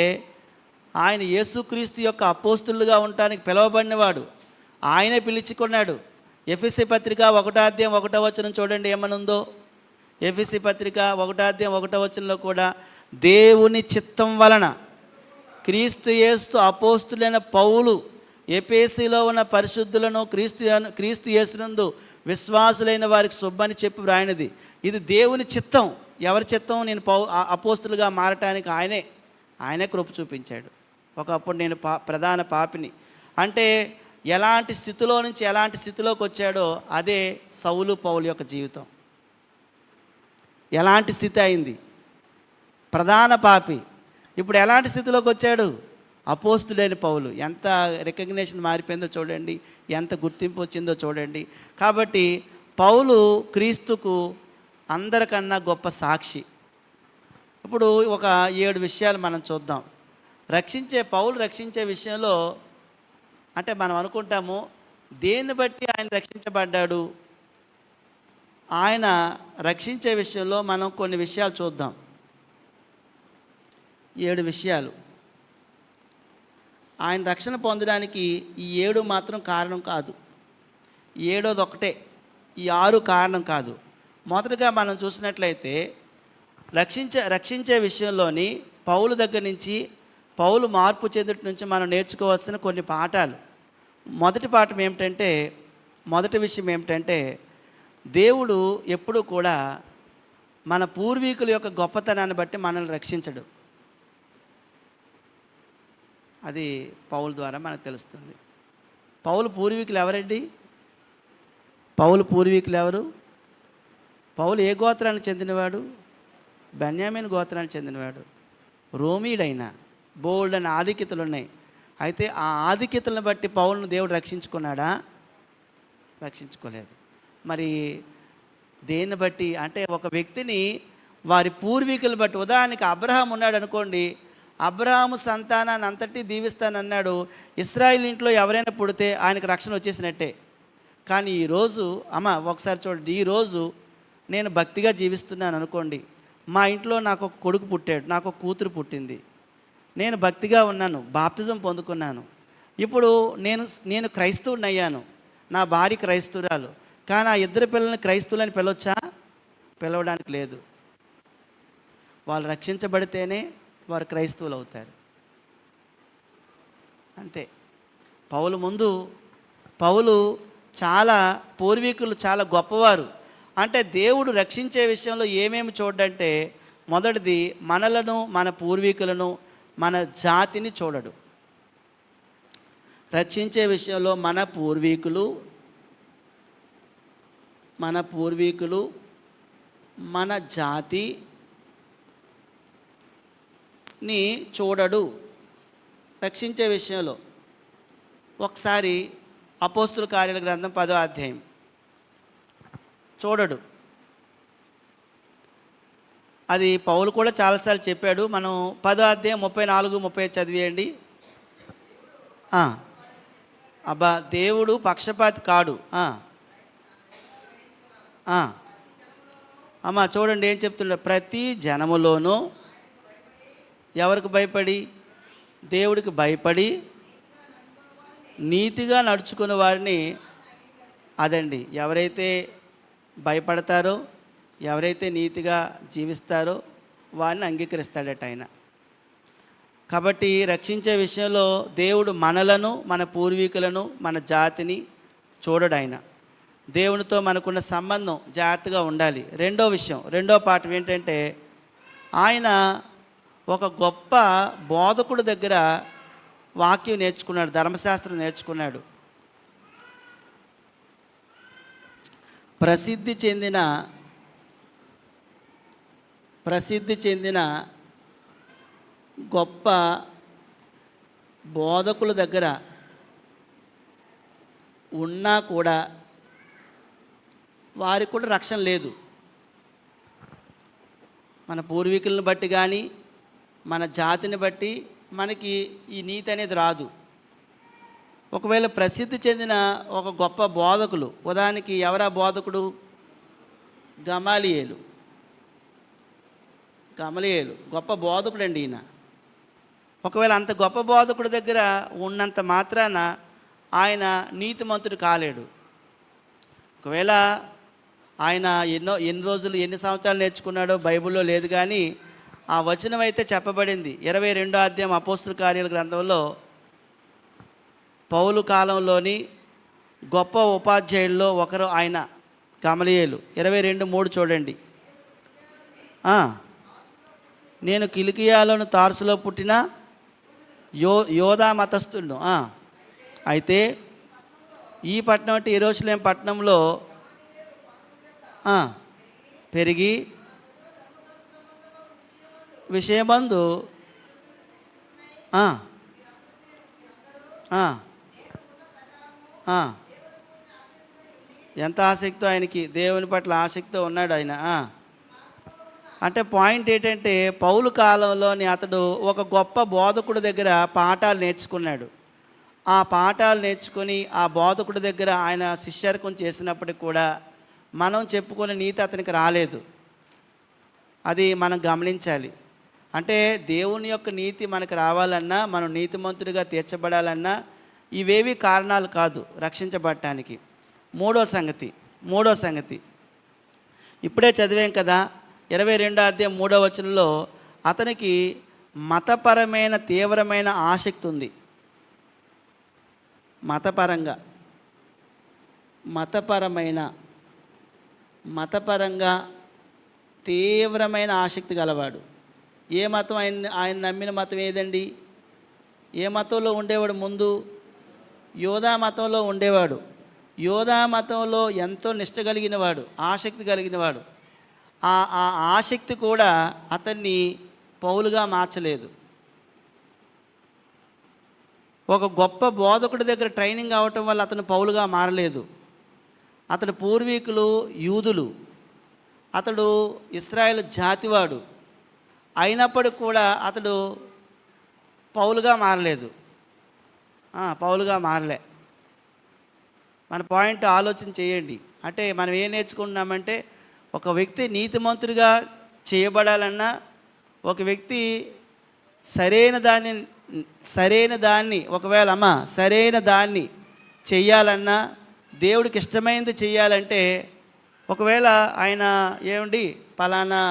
S1: ఆయన యేసుక్రీస్తు యొక్క అపోస్తులుగా ఉండటానికి పిలువబడినవాడు. ఆయనే పిలుచుకున్నాడు. ఎఫెసీ పత్రిక 1వ అధ్యాయం 1వ వచనం చూడండి ఏమనుందో. ఎఫెసీ పత్రిక 1వ అధ్యాయం 1వ వచనంలో కూడా, దేవుని చిత్తం వలన క్రీస్తు యేసు అపోస్తులైన పౌలు ఎఫెసీలో ఉన్న పరిశుద్ధులను క్రీస్తు యేసునందు విశ్వాసులైన వారికి శుభమని చెప్పి వ్రాయినది. ఇది దేవుని చిత్తం. ఎవరి చిత్తం? నేను అపోస్తులుగా మారటానికి ఆయనే కృప చూపించాడు. ఒకప్పుడు నేను ప్రధాన పాపిని అంటే ఎలాంటి స్థితిలో నుంచి ఎలాంటి స్థితిలోకి వచ్చాడో అదే సౌలు పౌలు యొక్క జీవితం. ఎలాంటి స్థితి అయింది? ప్రధాన పాపి. ఇప్పుడు ఎలాంటి స్థితిలోకి వచ్చాడు? అపోస్తుడైన పౌలు. ఎంత రికగ్నిషన్ మారిపోయిందో చూడండి, ఎంత గుర్తింపు వచ్చిందో చూడండి. కాబట్టి పౌలు క్రీస్తుకు అందరికన్నా గొప్ప సాక్షి. ఇప్పుడు ఒక 7 విషయాలు మనం చూద్దాం. పౌలు రక్షించే విషయంలో అంటే మనం అనుకుంటాము, దేన్ని బట్టి ఆయన రక్షించబడ్డాడు? ఆయన రక్షించే విషయంలో మనం కొన్ని విషయాలు చూద్దాం. 7 విషయాలు. ఆయన రక్షణ పొందడానికి ఈ 7 మాత్రం కారణం కాదు. 7ది ఒకటే, ఈ 6 కారణం కాదు. మొదటగా మనం చూసినట్లయితే రక్షించే విషయంలోని పౌలు దగ్గర నుంచి, పౌలు మార్పు చెందుట నుంచి మనం నేర్చుకోవాల్సిన కొన్ని పాఠాలు. మొదటి విషయం ఏమిటంటే, దేవుడు ఎప్పుడూ కూడా మన పూర్వీకుల యొక్క గొప్పతనాన్ని బట్టి మనల్ని రక్షించడు. అది పౌలు ద్వారా మనకు తెలుస్తుంది. పౌలు పూర్వీకులు ఎవరండి? పౌలు పూర్వీకులు ఎవరు? పౌలు ఏ గోత్రానికి చెందినవాడు? బెన్యామీను గోత్రానికి చెందినవాడు. రోమీడైనా బోల్డ్ అని ఆధిక్యతలు ఉన్నాయి. అయితే ఆ ఆధిక్యతలను బట్టి పౌలును దేవుడు రక్షించుకున్నాడా? రక్షించుకోలేదు. మరి దేన్ని బట్టి అంటే ఒక వ్యక్తిని వారి పూర్వీకులను బట్టి, ఉదాహరణకి అబ్రహాం ఉన్నాడు అనుకోండి, అబ్రహాము సంతానాన్ని అంతటి దీవిస్తానన్నాడు. ఇశ్రాయేలు ఇంట్లో ఎవరైనా పుడితే ఆయనకు రక్షణ వచ్చేసినట్టే. కానీ ఈరోజు ఒకసారి చూడండి, ఈరోజు నేను భక్తిగా జీవిస్తున్నాను అనుకోండి, మా ఇంట్లో నాకు ఒక కొడుకు పుట్టాడు, నాకు ఒక కూతురు పుట్టింది, నేను భక్తిగా ఉన్నాను, బాప్తిజం పొందుకున్నాను, ఇప్పుడు నేను క్రైస్తవుని అయ్యాను, నా భార్య క్రైస్తవురాలు, కానీ ఆ ఇద్దరు పిల్లల్ని క్రైస్తవులని పిలవచ్చా? పిలవడానికి లేదు. వాళ్ళు రక్షించబడితేనే వారు క్రైస్తవులు అవుతారు. అంతే. పౌలు చాలా పూర్వీకులు చాలా గొప్పవారు. అంటే దేవుడు రక్షించే విషయంలో ఏమేమి చూడంటే, మొదటిది మనలను, మన పూర్వీకులను, మన జాతిని చూడడు. రక్షించే విషయంలో మన పూర్వీకులు, మన జాతిని చూడడు. రక్షించే విషయంలో ఒకసారి అపోస్తుల కార్యాల గ్రంథం 10వ అధ్యాయం చూడడు. అది పౌలు కూడా చాలాసార్లు చెప్పాడు. మనం 10వ అధ్యాయం 34, 35 చదివేయండి. దేవుడు పక్షపాతి కాడు. చూడండి ఏం చెప్తుండే, ప్రతి జనములోనూ ఎవరికి భయపడి? దేవుడికి భయపడి నీతిగా నడుచుకున్న వారిని, అదండి, ఎవరైతే భయపడతారో, ఎవరైతే నీతిగా జీవిస్తారో వారిని అంగీకరిస్తాడట ఆయన. కాబట్టి రక్షించే విషయంలో దేవుడు మనలను, మన పూర్వీకులను, మన జాతిని చూడడు ఆయన. దేవునితో మనకున్న సంబంధం జాగ్రత్తగా ఉండాలి. రెండో పాఠం ఏంటంటే, ఆయన ఒక గొప్ప బోధకుడు దగ్గర వాక్యం నేర్చుకున్నాడు, ధర్మశాస్త్రం నేర్చుకున్నాడు. ప్రసిద్ధి చెందిన గొప్ప బోధకుల దగ్గర ఉన్నా కూడా వారికి కూడా రక్షణ లేదు. మన పూర్వీకులను బట్టి కానీ, మన జాతిని బట్టి మనకి ఈ నీతి అనేది రాదు. ఒకవేళ ప్రసిద్ధి చెందిన ఒక గొప్ప బోధకులు, ఉదాహరణకి ఎవరా బోధకుడు? గమలీయేలు గొప్ప బోధకుడు అండి ఈయన. ఒకవేళ అంత గొప్ప బోధకుడి దగ్గర ఉన్నంత మాత్రాన ఆయన నీతిమంతుడు కాలేడు. ఒకవేళ ఆయన ఎన్ని సంవత్సరాలు నేర్చుకున్నాడో బైబిల్లో లేదు, కానీ ఆ వచనం అయితే చెప్పబడింది. 22వ అధ్యాయం అపోస్తుల కార్యాల గ్రంథంలో పౌలు కాలంలోని గొప్ప ఉపాధ్యాయుల్లో ఒకరు ఆయన గమలీయేలు. 22:3 చూడండి. నేను కిలికియాలోను తార్సులో పుట్టిన యోధా మతస్థుడు. అయితే ఈ పట్టణం అంటే యెరూషలేం పట్టణంలో పెరిగి విషయమందు ఎంత ఆసక్తితో ఆయనకి, దేవుని పట్ల ఆసక్తితో ఉన్నాడు ఆయన. అంటే పాయింట్ ఏంటంటే, పౌలు కాలంలోని అతడు ఒక గొప్ప బోధకుడి దగ్గర పాఠాలు నేర్చుకున్నాడు. ఆ పాఠాలు నేర్చుకొని ఆ బోధకుడి దగ్గర ఆయన శిష్యర్కం చేసినప్పటికి కూడా మనం చెప్పుకునే నీతి అతనికి రాలేదు. అది మనం గమనించాలి. అంటే దేవుని యొక్క నీతి మనకు రావాలన్నా, మనం నీతిమంతుడిగా తీర్చబడాలన్నా ఇవేవి కారణాలు కాదు రక్షించబడటానికి. మూడో సంగతి ఇప్పుడే చదివాం కదా, 22వ అధ్యాయం 3వ వచనంలో అతనికి మతపరమైన తీవ్రమైన ఆసక్తి ఉంది. మతపరంగా తీవ్రమైన ఆసక్తి గలవాడు. ఏ మతం? ఆయన నమ్మిన మతం ఏదండి? ఏ మతంలో ఉండేవాడు? ముందు యోధా మతంలో ఉండేవాడు. యోధా మతంలో ఎంతో నిష్ట కలిగినవాడు, ఆసక్తి కలిగినవాడు. ఆ ఆసక్తి కూడా అతన్ని పౌలుగా మార్చలేదు. ఒక గొప్ప బోధకుడి దగ్గర ట్రైనింగ్ అవ్వటం వల్ల అతను పౌలుగా మారలేదు. అతడు పూర్వీకులు యూదులు, అతడు ఇశ్రాయేలు జాతివాడు, అయినప్పటికి కూడా అతడు పౌలుగా మారలేదు. పౌలుగా మారలే. మన పాయింట్ ఆలోచన చేయండి. అంటే మనం ఏం నేర్చుకుంటున్నామంటే, ఒక వ్యక్తి నీతిమంతుడిగా చేయబడాలన్నా, ఒక వ్యక్తి సరైన దాన్ని ఒకవేళ సరైన దాన్ని చెయ్యాలన్నా, దేవుడికి ఇష్టమైనది చెయ్యాలంటే, ఒకవేళ ఆయన ఏమండి పలానా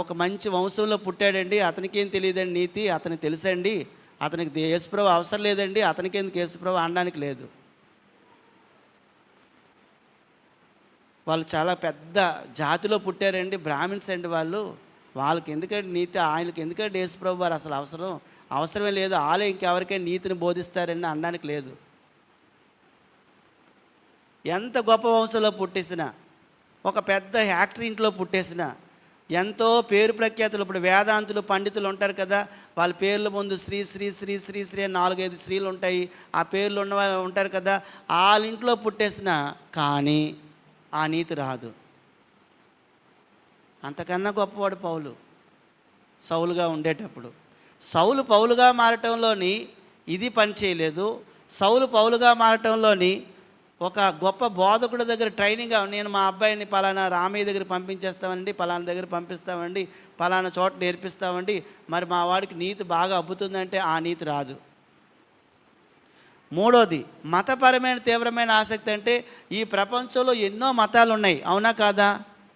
S1: ఒక మంచి వంశంలో పుట్టాడండి, అతనికేం తెలియదండి నీతి, అతనికి తెలుసండి, అతనికి యేసుప్రభు అవసరం లేదండి, అతనికి ఎందుకు యేసుప్రభు అనడానికి లేదు. వాళ్ళు చాలా పెద్ద జాతిలో పుట్టారండి, బ్రాహ్మిన్స్ అండి వాళ్ళకి ఎందుకంటే నీతి, ఆయనకి ఎందుకంటే యేసుప్రభు వారు అసలు అవసరమే లేదు, వాళ్ళే ఇంకెవరికైనా నీతిని బోధిస్తారని అనడానికి లేదు. ఎంత గొప్ప వంశంలో పుట్టేసినా, ఒక పెద్ద ఫ్యాక్టరీ ఇంట్లో పుట్టేసినా, ఎంతో పేరు ప్రఖ్యాతులు, ఇప్పుడు వేదాంతులు పండితులు ఉంటారు కదా, వాళ్ళ పేర్ల ముందు శ్రీ శ్రీ శ్రీ శ్రీ శ్రీ 4-5 స్త్రీలు ఉంటాయి, ఆ పేర్లు ఉన్న వాళ్ళు ఉంటారు కదా, వాళ్ళ ఇంట్లో పుట్టేసిన కానీ ఆ నీతి రాదు. అంతకన్నా గొప్పవాడు పౌలు, సౌలుగా ఉండేటప్పుడు. సౌలు పౌలుగా మారటంలోని ఇది పని చేయలేదు. సౌలు పౌలుగా మారటంలోని ఒక గొప్ప బోధకుడి దగ్గర ట్రైనింగ్, నేను మా అబ్బాయిని పలానా రామయ్య దగ్గర పంపించేస్తామండి, పలానా దగ్గర పంపిస్తామండి, పలానా చోట నేర్పిస్తామండి, మరి మా వాడికి నీతి బాగా అబ్బుతుందంటే ఆ నీతి రాదు. మూడోది, మతపరమైన తీవ్రమైన ఆసక్తి. అంటే ఈ ప్రపంచంలో ఎన్నో మతాలు ఉన్నాయి, అవునా కాదా?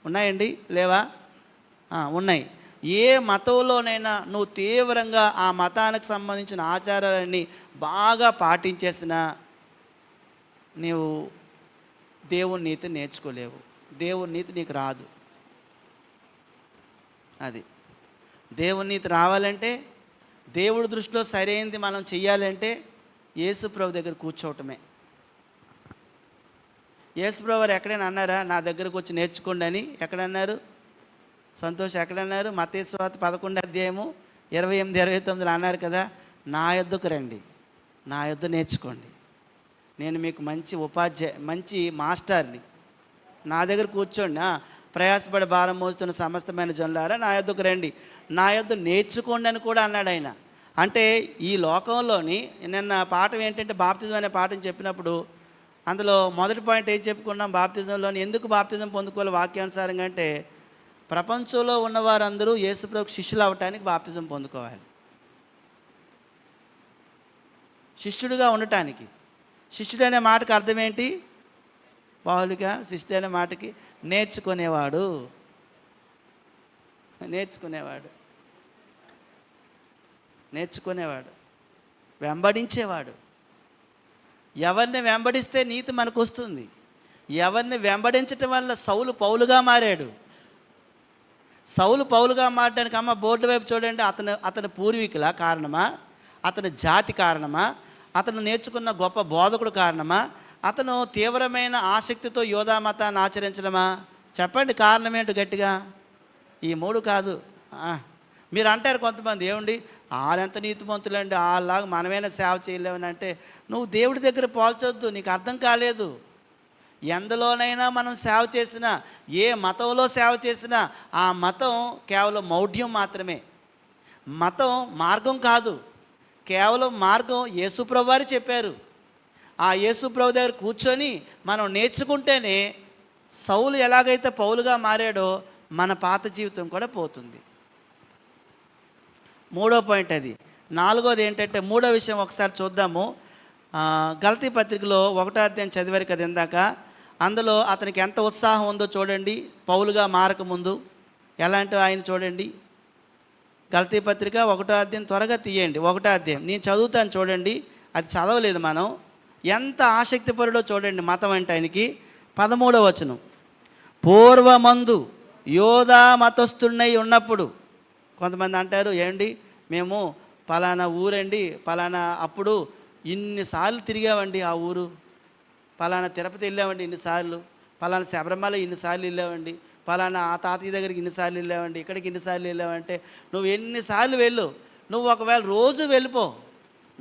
S1: ఉన్నాయండి, లేవా? ఉన్నాయి. ఏ మతంలోనైనా నువ్వు తీవ్రంగా ఆ మతానికి సంబంధించిన ఆచారాలన్నీ బాగా పాటించేసినా నీవు దేవుని నీతి నేర్చుకోలేవు, దేవుని నీతి నీకు రాదు. అది దేవుని నీతి రావాలంటే, దేవుడి దృష్టిలో సరైనది మనం చెయ్యాలంటే యేసు ప్రభు దగ్గర కూర్చోవటమే. యేసు ప్రభు వారు ఎక్కడైనా అన్నారా నా దగ్గరకు వచ్చి నేర్చుకోండి అని? ఎక్కడన్నారు? సంతోష్ ఎక్కడన్నారు? మత్తయి సువార్త 11:28-29 అన్నారు కదా, నా యొద్దకు రండి, నా యొద్ద నేర్చుకోండి, నేను మీకు మంచి మాస్టర్ని, నా దగ్గర కూర్చోండి, ప్రయాసపడి భారం మోస్తున్న సమస్తమైన జనులారా నా యొద్దకు రండి, నా యొద్ద నేర్చుకోండి అని కూడా అన్నాడు ఆయన. అంటే ఈ లోకంలోని నిన్న పాఠం ఏంటంటే బాప్తిజం అనే పాఠం చెప్పినప్పుడు అందులో మొదటి పాయింట్ ఏం చెప్పుకున్నాం, బాప్తిజంలోని ఎందుకు బాప్తిజం పొందుకోవాలి వాక్యానుసారంగా అంటే, ప్రపంచంలో ఉన్నవారందరూ యేసుప్రభుకు శిష్యులు అవ్వటానికి బాప్తిజం పొందుకోవాలి. శిష్యుడిగా ఉండటానికి. శిష్యుడు అనే మాటకి అర్థం ఏంటి? పౌలుగా శిష్యుడు అనే మాటకి నేర్చుకునేవాడు, వెంబడించేవాడు. ఎవరిని వెంబడిస్తే నీతి మనకు వస్తుంది. ఎవరిని వెంబడించటం వల్ల సౌలు పౌలుగా మారాడు. సౌలు పౌలుగా మారడానికి బోర్డు వైపు చూడండి. అతని పూర్వీకుల కారణమా, అతని జాతి కారణమా, అతను నేర్చుకున్న గొప్ప బోధకుడు కారణమా, అతను తీవ్రమైన ఆసక్తితో యోధా మతాన్ని ఆచరించడమా? చెప్పండి కారణం ఏంటో గట్టిగా. ఈ 3 కాదు. మీరు అంటారు కొంతమంది, ఏమండి వాళ్ళెంత నీతిమంతులండి, వాళ్ళలాగా మనమైనా సేవ చేయలేమని. అంటే నువ్వు దేవుడి దగ్గర పోల్చొద్దు, నీకు అర్థం కాలేదు. ఎందులోనైనా మనం సేవ చేసినా, ఏ మతంలో సేవ చేసినా ఆ మతం కేవలం మౌఢ్యం మాత్రమే. మతం మార్గం కాదు, కేవలం మార్గం యేసుప్రభు వారు చెప్పారు. ఆ యేసుప్రభు దగ్గర కూర్చొని మనం నేర్చుకుంటేనే సౌలు ఎలాగైతే పౌలుగా మారాడో మన పాత జీవితం కూడా పోతుంది. 3వ పాయింట్ అది. 4వది ఏంటంటే, 3వ విషయం ఒకసారి చూద్దాము. గలతీ పత్రికలో 1వ అధ్యాయం చదివారు కదా ఇందాక, అందులో అతనికి ఎంత ఉత్సాహం ఉందో చూడండి. పౌలుగా మారకముందు ఎలాంటి ఆయన చూడండి. గలతీ పత్రిక 1వ అధ్యాయం త్వరగా తీయండి. 1వ అధ్యాయం నేను చదువుతాను చూడండి, అది చదవలేదు మనం. ఎంత ఆసక్తిపరుడో చూడండి మతం అంటే ఆయనకి. 13వ వచనం, పూర్వమందు యోధా మతస్థున్నై ఉన్నప్పుడు. కొంతమంది అంటారు, ఏమండి మేము పలానా ఊరండి, పలానా అప్పుడు ఇన్నిసార్లు తిరిగామండి ఆ ఊరు, పలానా తిరుపతి వెళ్ళామండి ఇన్నిసార్లు, పలానా శబరిమల ఇన్నిసార్లు వెళ్ళామండి, పలానా ఆ తాతయ్య దగ్గరికి ఇన్నిసార్లు వెళ్ళామండి, ఇక్కడికి ఇన్నిసార్లు వెళ్ళామంటే నువ్వు ఎన్నిసార్లు వెళ్ళు, నువ్వు ఒకవేళ రోజు వెళ్ళిపో,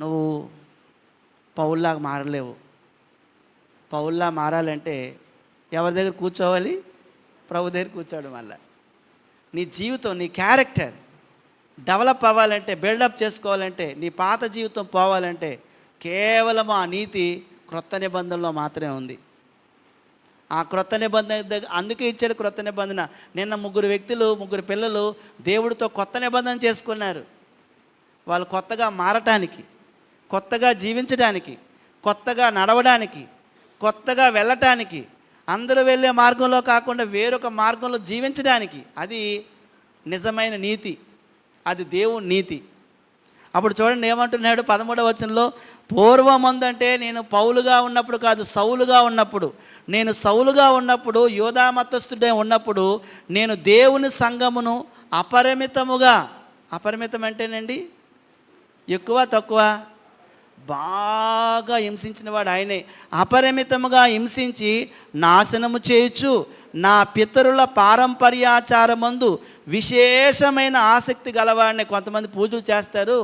S1: నువ్వు పౌల్లాగా మారలేవు. పౌల్లా మారాలంటే ఎవరి దగ్గర కూర్చోవాలి? ప్రభు దగ్గర కూర్చోవడం వల్ల. నీ జీవితం, నీ క్యారెక్టర్ డెవలప్ అవ్వాలంటే, బిల్డప్ చేసుకోవాలంటే, నీ పాత జీవితం పోవాలంటే కేవలం ఆ నీతి క్రొత్త నిబంధనలో మాత్రమే ఉంది. ఆ క్రొత్త నిబంధన అందుకే ఇచ్చాడు క్రొత్త నిబంధన. నిన్న ముగ్గురు పిల్లలు దేవుడితో కొత్త నిబంధన చేసుకున్నారు. వాళ్ళు కొత్తగా మారటానికి, కొత్తగా జీవించడానికి, కొత్తగా నడవడానికి, కొత్తగా వెళ్ళటానికి, అందరూ వెళ్ళే మార్గంలో కాకుండా వేరొక మార్గంలో జీవించడానికి. అది నిజమైన నీతి, అది దేవుని నీతి. అప్పుడు చూడండి ఏమంటున్నాడు 13వ వచనంలో, పూర్వమందంటే నేను పౌలుగా ఉన్నప్పుడు కాదు, సౌలుగా ఉన్నప్పుడు. నేను సౌలుగా ఉన్నప్పుడు, యోధా మతస్థుడే ఉన్నప్పుడు, నేను దేవుని సంఘమును అపరిమితముగా, అపరిమితం అంటేనండి ఎక్కువ తక్కువ, బాగా హింసించిన వాడు ఆయనే. అపరిమితముగా హింసించి నాశనము చేయొచ్చు. నా పితరుల పారంపర్యాచారమందు విశేషమైన ఆసక్తి గలవాడిని. కొంతమంది పూజలు చేస్తారు,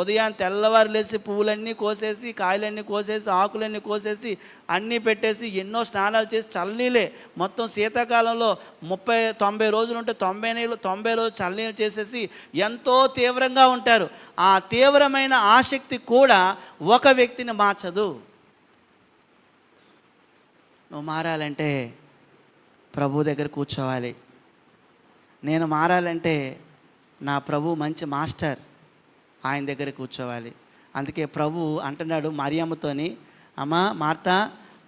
S1: ఉదయాన్ని తెల్లవారు లేచి పువ్వులన్నీ కోసేసి, కాయలన్నీ కోసేసి, ఆకులన్నీ కోసేసి, అన్నీ పెట్టేసి, ఎన్నో స్నానాలు చేసి, చల్లనీళ్ళే మొత్తం శీతాకాలంలో 90 రోజులు ఉంటే 90 రోజులు చల్లనీళ్ళు చేసేసి ఎంతో తీవ్రంగా ఉంటారు. ఆ తీవ్రమైన ఆసక్తి కూడా ఒక వ్యక్తిని మార్చదు. నువ్వు మారాలంటే ప్రభు దగ్గర కూర్చోవాలి. నేను మారాలంటే నా ప్రభు మంచి మాస్టర్, ఆయన దగ్గర కూర్చోవాలి. అందుకే ప్రభు అంటున్నాడు మరియమ్మతోని, అమ్మా మార్తా,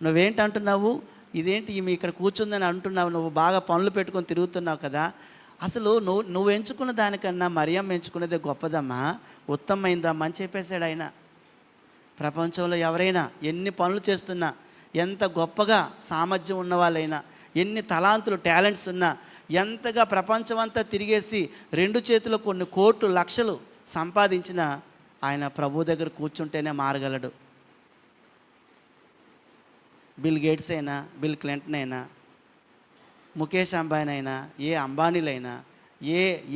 S1: నువ్వేంటంటున్నావు? ఇదేంటి ఈమె ఇక్కడ కూర్చుందని అంటున్నావు? నువ్వు బాగా పనులు పెట్టుకొని తిరుగుతున్నావు కదా, అసలు నువ్వు ఎంచుకున్న దానికన్నా మరియమ్మ ఎంచుకున్నదే గొప్పదమ్మా, ఉత్తమమైందమ్మా అని చెప్పేశాడు ఆయన. ప్రపంచంలో ఎవరైనా ఎన్ని పనులు చేస్తున్నా, ఎంత గొప్పగా సామర్థ్యం ఉన్న వాళ్ళైనా, ఎన్ని తలాంతులు టాలెంట్స్ ఉన్నా, ఎంతగా ప్రపంచమంతా తిరిగేసి 2 చేతులు కొన్ని కోట్లు లక్షలు సంపాదించిన ఆయన ప్రభు దగ్గర కూర్చుంటేనే మారగలడు. బిల్ గేట్స్ అయినా, బిల్ క్లింటన్ అయినా, ముఖేష్ అంబానీ అయినా, ఏ అంబానీలైనా,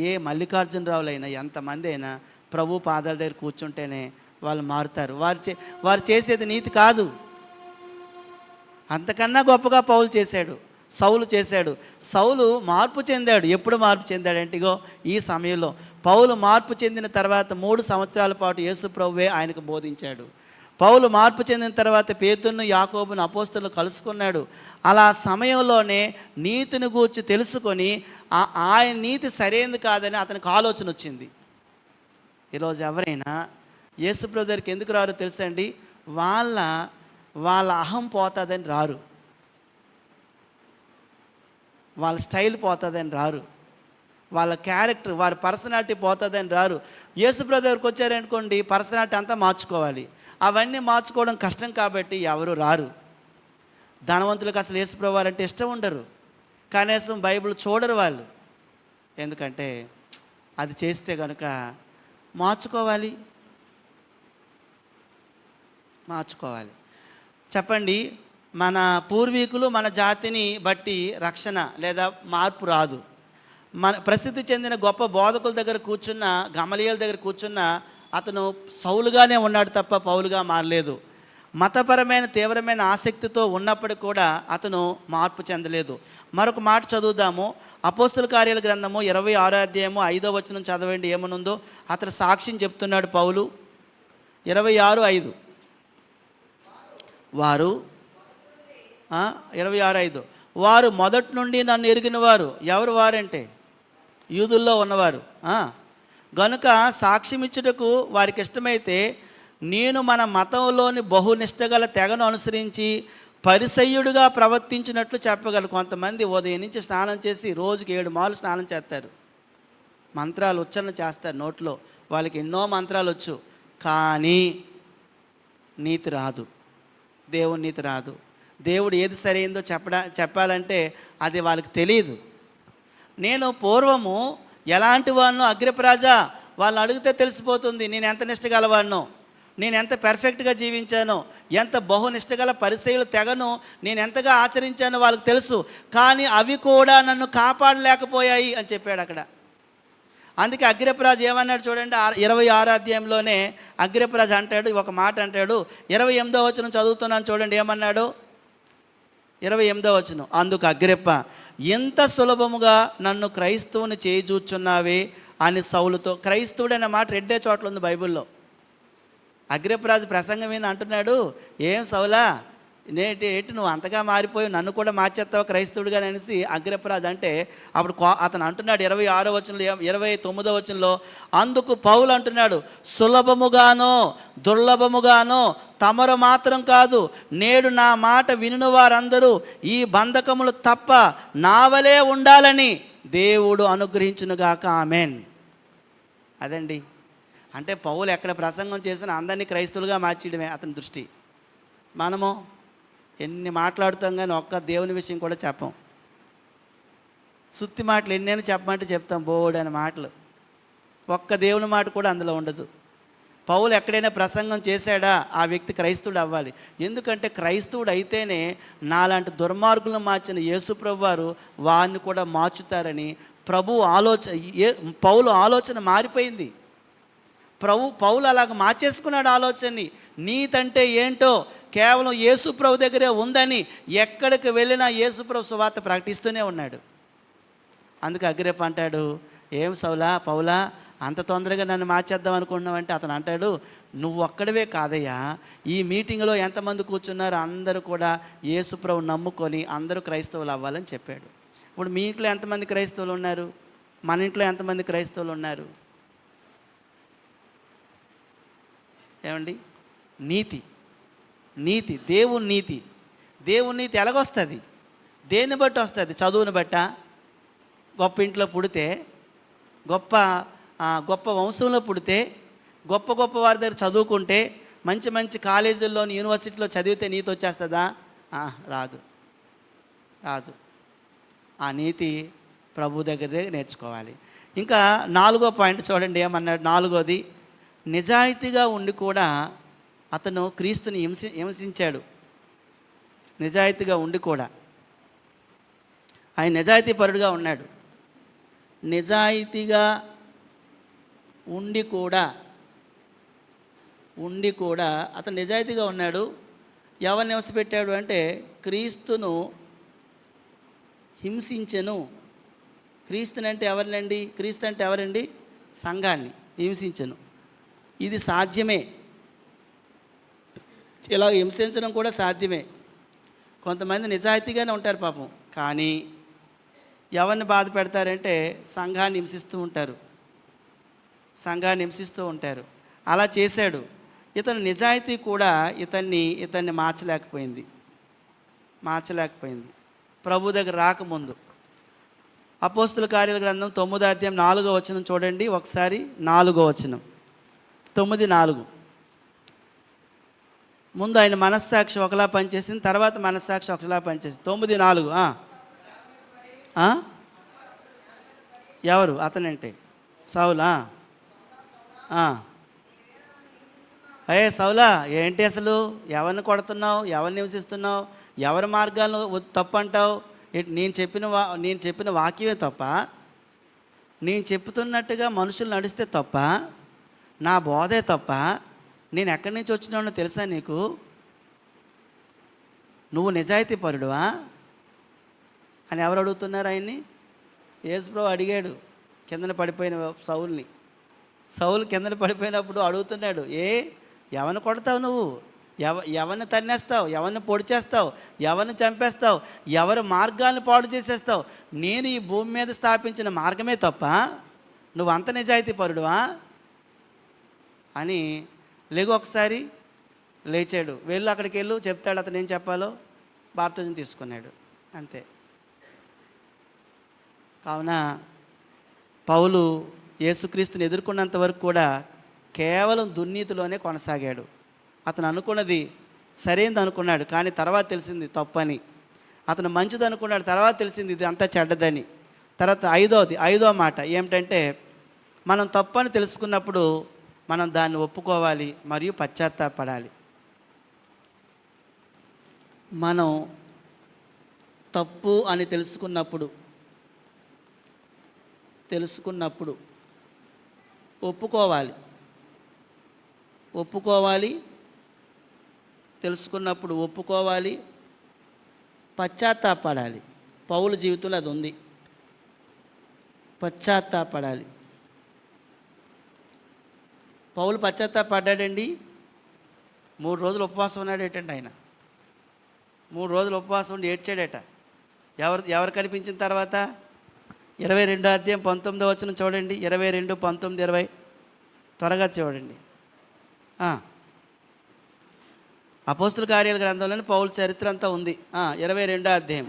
S1: ఏ మల్లికార్జునరావులైనా, ఎంతమంది అయినా ప్రభు పాదాల దగ్గర కూర్చుంటేనే వాళ్ళు మారుతారు. వారు చేసేది నీతి కాదు. అంతకన్నా గొప్పగా సౌలు చేశాడు. సౌలు మార్పు చెందాడు. ఎప్పుడు మార్పు చెందాడంటే ఇగో ఈ సమయంలో. పౌలు మార్పు చెందిన తర్వాత 3 సంవత్సరాల పాటు యేసు ప్రభువే ఆయనకు బోధించాడు. పౌలు మార్పు చెందిన తర్వాత పేతురును, యాకోబును, అపోస్తలులను కలుసుకున్నాడు. అలా సమయంలోనే నీతిని గూర్చి తెలుసుకొని ఆయన నీతి సరైనది కాదని అతనికి ఆలోచన వచ్చింది. ఈరోజు ఎవరైనా యేసు ప్రభు దగ్గరికి ఎందుకు రారో తెలుసండి? వాళ్ళ అహం పోతుందని రారు, వాళ్ళ స్టైల్ పోతుందని రారు, వాళ్ళ క్యారెక్టర్, వారి పర్సనాలిటీ పోతుందని రారు. యేసు ప్రభు దగ్గరికి వచ్చారనుకోండి, పర్సనాలిటీ అంతా మార్చుకోవాలి. అవన్నీ మార్చుకోవడం కష్టం కాబట్టి ఎవరు రారు. ధనవంతులకు అసలు యేసు ప్రభు వారంటే ఇష్టం ఉండరు, కనీసం బైబిల్ చూడరు వాళ్ళు. ఎందుకంటే అది చేస్తే కనుక మార్చుకోవాలి. చెప్పండి, మన పూర్వీకులు మన జాతిని బట్టి రక్షణ లేదా మార్పు రాదు. మన ప్రసిద్ధి చెందిన గొప్ప బోధకుల దగ్గర కూర్చున్న, గమలీయేలు దగ్గర కూర్చున్న అతను సౌలుగానే ఉన్నాడు తప్ప పౌలుగా మారలేదు. మతపరమైన తీవ్రమైన ఆసక్తితో ఉన్నప్పటికీ కూడా అతను మార్పు చెందలేదు. మరొక మాట చదువుదాము. అపోస్తుల కార్యాల గ్రంథము 26వ అధ్యాయము 5వ వచనం చదవండి ఏమనుందో. అతను సాక్ష్యం చెప్తున్నాడు పౌలు. 26:5 వారు 26:5 వారు మొదటి నుండి నన్ను ఎరిగిన వారు. ఎవరు వారంటే యూదుల్లో ఉన్నవారు. గనుక సాక్ష్యం ఇచ్చుటకు వారికి ఇష్టమైతే నేను మన మతంలోని బహునిష్టగల తెగను అనుసరించి పరిసయ్యుడిగా ప్రవర్తించినట్లు చెప్పగలను. కొంతమంది ఉదయం నుంచి స్నానం చేసి రోజుకి 7 మార్లు స్నానం చేస్తారు, మంత్రాలు ఉచ్చారణ చేస్తారు నోట్లో, వాళ్ళకి ఎన్నో మంత్రాలు వచ్చు, కానీ నీతి రాదు, దేవుని నీతి రాదు. దేవుడు ఏది సరైందో చెప్పాలంటే అది వాళ్ళకి తెలియదు. నేను పూర్వము ఎలాంటి వాడినో అగ్రప్రాజా వాళ్ళని అడిగితే తెలిసిపోతుంది నేను ఎంత నిష్టగలవాడినో, నేను ఎంత పెర్ఫెక్ట్గా జీవించానో, ఎంత బహునిష్టగల పరిచయలు తెగను నేను ఎంతగా ఆచరించానో వాళ్ళకి తెలుసు. కానీ అవి కూడా నన్ను కాపాడలేకపోయాయి అని చెప్పాడు అక్కడ. అందుకే అగ్రిప్పరాజు ఏమన్నాడు చూడండి, 26 అధ్యాయంలోనే అగ్రిప్పరాజు అంటాడు, ఒక మాట అంటాడు. 28వ వచనం చదువుతున్నాను చూడండి, ఏమన్నాడు? 28వ వచనం, అందుకు అగ్రిప్ప, ఎంత సులభముగా నన్ను క్రైస్తవుని చేయిచూచున్నావే అని సౌలుతో. క్రైస్తవుడు అనే మాట 2 చోట్ల ఉంది బైబిల్లో. అగ్రిప్పరాజు ప్రసంగం విని అంటున్నాడు, ఏం సౌలా, ఏంటి నువ్వు అంతగా మారిపోయి నన్ను కూడా మార్చేస్తావు క్రైస్తవుడిగా అనేసి అగ్రిప్పరాజు అంటే, అప్పుడు అతను అంటున్నాడు 26వ వచనంలో, 29వ వచనంలో, అందుకు పౌలు అంటున్నాడు, సులభముగానో దుర్లభముగానో తమరు మాత్రం కాదు, నేడు నా మాట వినిన వారందరూ ఈ బంధకములు తప్ప నావలే ఉండాలని దేవుడు అనుగ్రహించునుగాక, ఆమెన్. అదండి, అంటే పౌలు ఎక్కడ ప్రసంగం చేసినా అందరినీ క్రైస్తవులుగా మార్చేయడమే అతని దృష్టి. మనము ఎన్ని మాట్లాడుతాం కానీ ఒక్క దేవుని విషయం కూడా చెప్పం. సుత్తి మాటలు ఎన్నైనా చెప్పమంటే చెప్తాం, బోడని మాటలు. ఒక్క దేవుని మాట కూడా అందులో ఉండదు. పౌలు ఎక్కడైనా ప్రసంగం చేశాడా, ఆ వ్యక్తి క్రైస్తవుడు అవ్వాలి. ఎందుకంటే క్రైస్తవుడు అయితేనే నాలాంటి దుర్మార్గులను మార్చిన యేసుప్రభు వారు వారిని కూడా మార్చుతారని పౌలు ఆలోచన మారిపోయింది. పౌలు అలాగ మార్చేసుకున్నాడు ఆలోచనని. నీతంటే ఏంటో కేవలం యేసుప్రభు దగ్గరే ఉందని ఎక్కడికి వెళ్ళినా యేసుప్రభు సువార్త ప్రకటిస్తూనే ఉన్నాడు. అందుకే అగ్రిప్ప అంటాడు, ఏం సౌలా, పౌలా, అంత తొందరగా నన్ను మార్చేద్దాం అనుకుంటున్నావు అంటే, అతను అంటాడు, నువ్వు ఒక్కడవే కాదయ్యా, ఈ మీటింగ్లో ఎంతమంది కూర్చున్నారో అందరూ కూడా యేసుప్రభు నమ్ముకొని అందరూ క్రైస్తవులు అవ్వాలని చెప్పాడు. ఇప్పుడు మీ ఇంట్లో ఎంతమంది క్రైస్తవులు ఉన్నారు? మన ఇంట్లో ఎంతమంది క్రైస్తవులు ఉన్నారు? ఏమండి, నీతి దేవుని నీతి ఎలాగొస్తుంది? దేన్ని బట్టి వస్తుంది? చదువుని బట్ట? గొప్ప ఇంట్లో పుడితే, గొప్ప వంశంలో పుడితే, గొప్ప వారి దగ్గర చదువుకుంటే, మంచి కాలేజీల్లోని యూనివర్సిటీలో చదివితే నీతి వచ్చేస్తుందా? రాదు. ఆ నీతి ప్రభు దగ్గర నేర్చుకోవాలి. ఇంకా 4వ పాయింట్ చూడండి, ఏమన్నాడు? 4వది, నిజాయితీగా ఉండి కూడా అతను క్రీస్తుని హింసించాడు. నిజాయితీగా ఉండి కూడా ఆయన నిజాయితీపరుడుగా ఉన్నాడు. నిజాయితీగా ఉండి కూడా అతను నిజాయితీగా ఉన్నాడు. ఎవరిని హింసపెట్టాడు అంటే క్రీస్తును హింసించెను. క్రీస్తుని అంటే ఎవరినండి? క్రీస్తు అంటే ఎవరండి? సంఘాన్ని హింసించెను. ఇది సాధ్యమే, ఇలా హింసించడం కూడా సాధ్యమే. కొంతమంది నిజాయితీగానే ఉంటారు పాపం, కానీ ఎవరిని బాధ పెడతారంటే సంఘాన్ని హింసిస్తూ ఉంటారు. అలా చేశాడు. ఇతను నిజాయితీ కూడా ఇతన్ని మార్చలేకపోయింది. ప్రభు దగ్గర రాకముందు. అపోస్తుల కార్యాల గ్రంథం 9వ అధ్యాయం 4వ వచనం చూడండి ఒకసారి. 4వ వచనం, 9:4. ముందు ఆయన మనస్సాక్షి ఒకలా పనిచేసింది, తర్వాత మనస్సాక్షి ఒకలా పనిచేసింది. 9:4. ఎవరు అతనంటే? సౌలా. సౌలా, ఏంటి అసలు? ఎవరిని కొడుతున్నావు? ఎవరిని హింసిస్తున్నావు? ఎవరి మార్గాలను తప్పు అంటావు? నేను చెప్పిన వాక్యమే తప్ప? నేను చెప్తున్నట్టుగా మనుషులు నడిస్తే తప్ప? నా బోధే తప్ప? నేను ఎక్కడి నుంచి వచ్చినానో తెలుసా నీకు? నువ్వు నిజాయితీ పరుడువా అని ఎవరు అడుగుతున్నారు ఆయన్ని? యేసుప్రభు అడిగాడు కిందన పడిపోయిన సౌలుని. సౌలు కిందన పడిపోయినప్పుడు అడుగుతున్నాడు, ఎవరిని కొడతావు నువ్వు? ఎవరిని తన్నేస్తావు? ఎవరిని పొడి చేస్తావు? ఎవరిని చంపేస్తావు? ఎవరి మార్గాలను పాడు చేసేస్తావు? నేను ఈ భూమి మీద స్థాపించిన మార్గమే తప్ప నువ్వు అంత నిజాయితీ పరుడువా అని ఒకసారి లేచాడు. అక్కడికి వెళ్ళు చెప్తాడు అతను ఏం చెప్పాలో. బాప్తిజం తీసుకున్నాడు, అంతే. కావున పౌలు యేసుక్రీస్తుని ఎదుర్కొన్నంత వరకు కూడా కేవలం దుర్నీతిలోనే కొనసాగాడు. అతను అనుకున్నది సరైనది అనుకున్నాడు, కానీ తర్వాత తెలిసింది తప్పని. అతను మంచిది అనుకున్నాడు, తర్వాత తెలిసింది ఇది అంతా చెడ్డదని. తర్వాత ఐదో మాట ఏమిటంటే, మనం తప్పని తెలుసుకున్నప్పుడు మనం దాన్ని ఒప్పుకోవాలి మరియు పశ్చాత్తాపడాలి. మనం తప్పు అని తెలుసుకున్నప్పుడు ఒప్పుకోవాలి. ఒప్పుకోవాలి, తెలుసుకున్నప్పుడు ఒప్పుకోవాలి, పశ్చాత్తాపడాలి. పౌలు జీవితంలో అది ఉంది. పశ్చాత్తాపడాలి. పౌలు పశ్చాత్తాపడ్డాడండి. 3 రోజులు ఉపవాసం ఉన్నాడేటండి ఆయన. 3 రోజులు ఉపవాసం ఉండి ఏడ్చాడట. ఎవరు కనిపించిన తర్వాత 22 అధ్యాయం 19వ వచనం చూడండి. 22, 19, 20 త్వరగా చూడండి. అపోస్తుల కార్యాల గ్రంథంలోని పౌలు చరిత్ర అంతా ఉంది. 22 అధ్యాయం.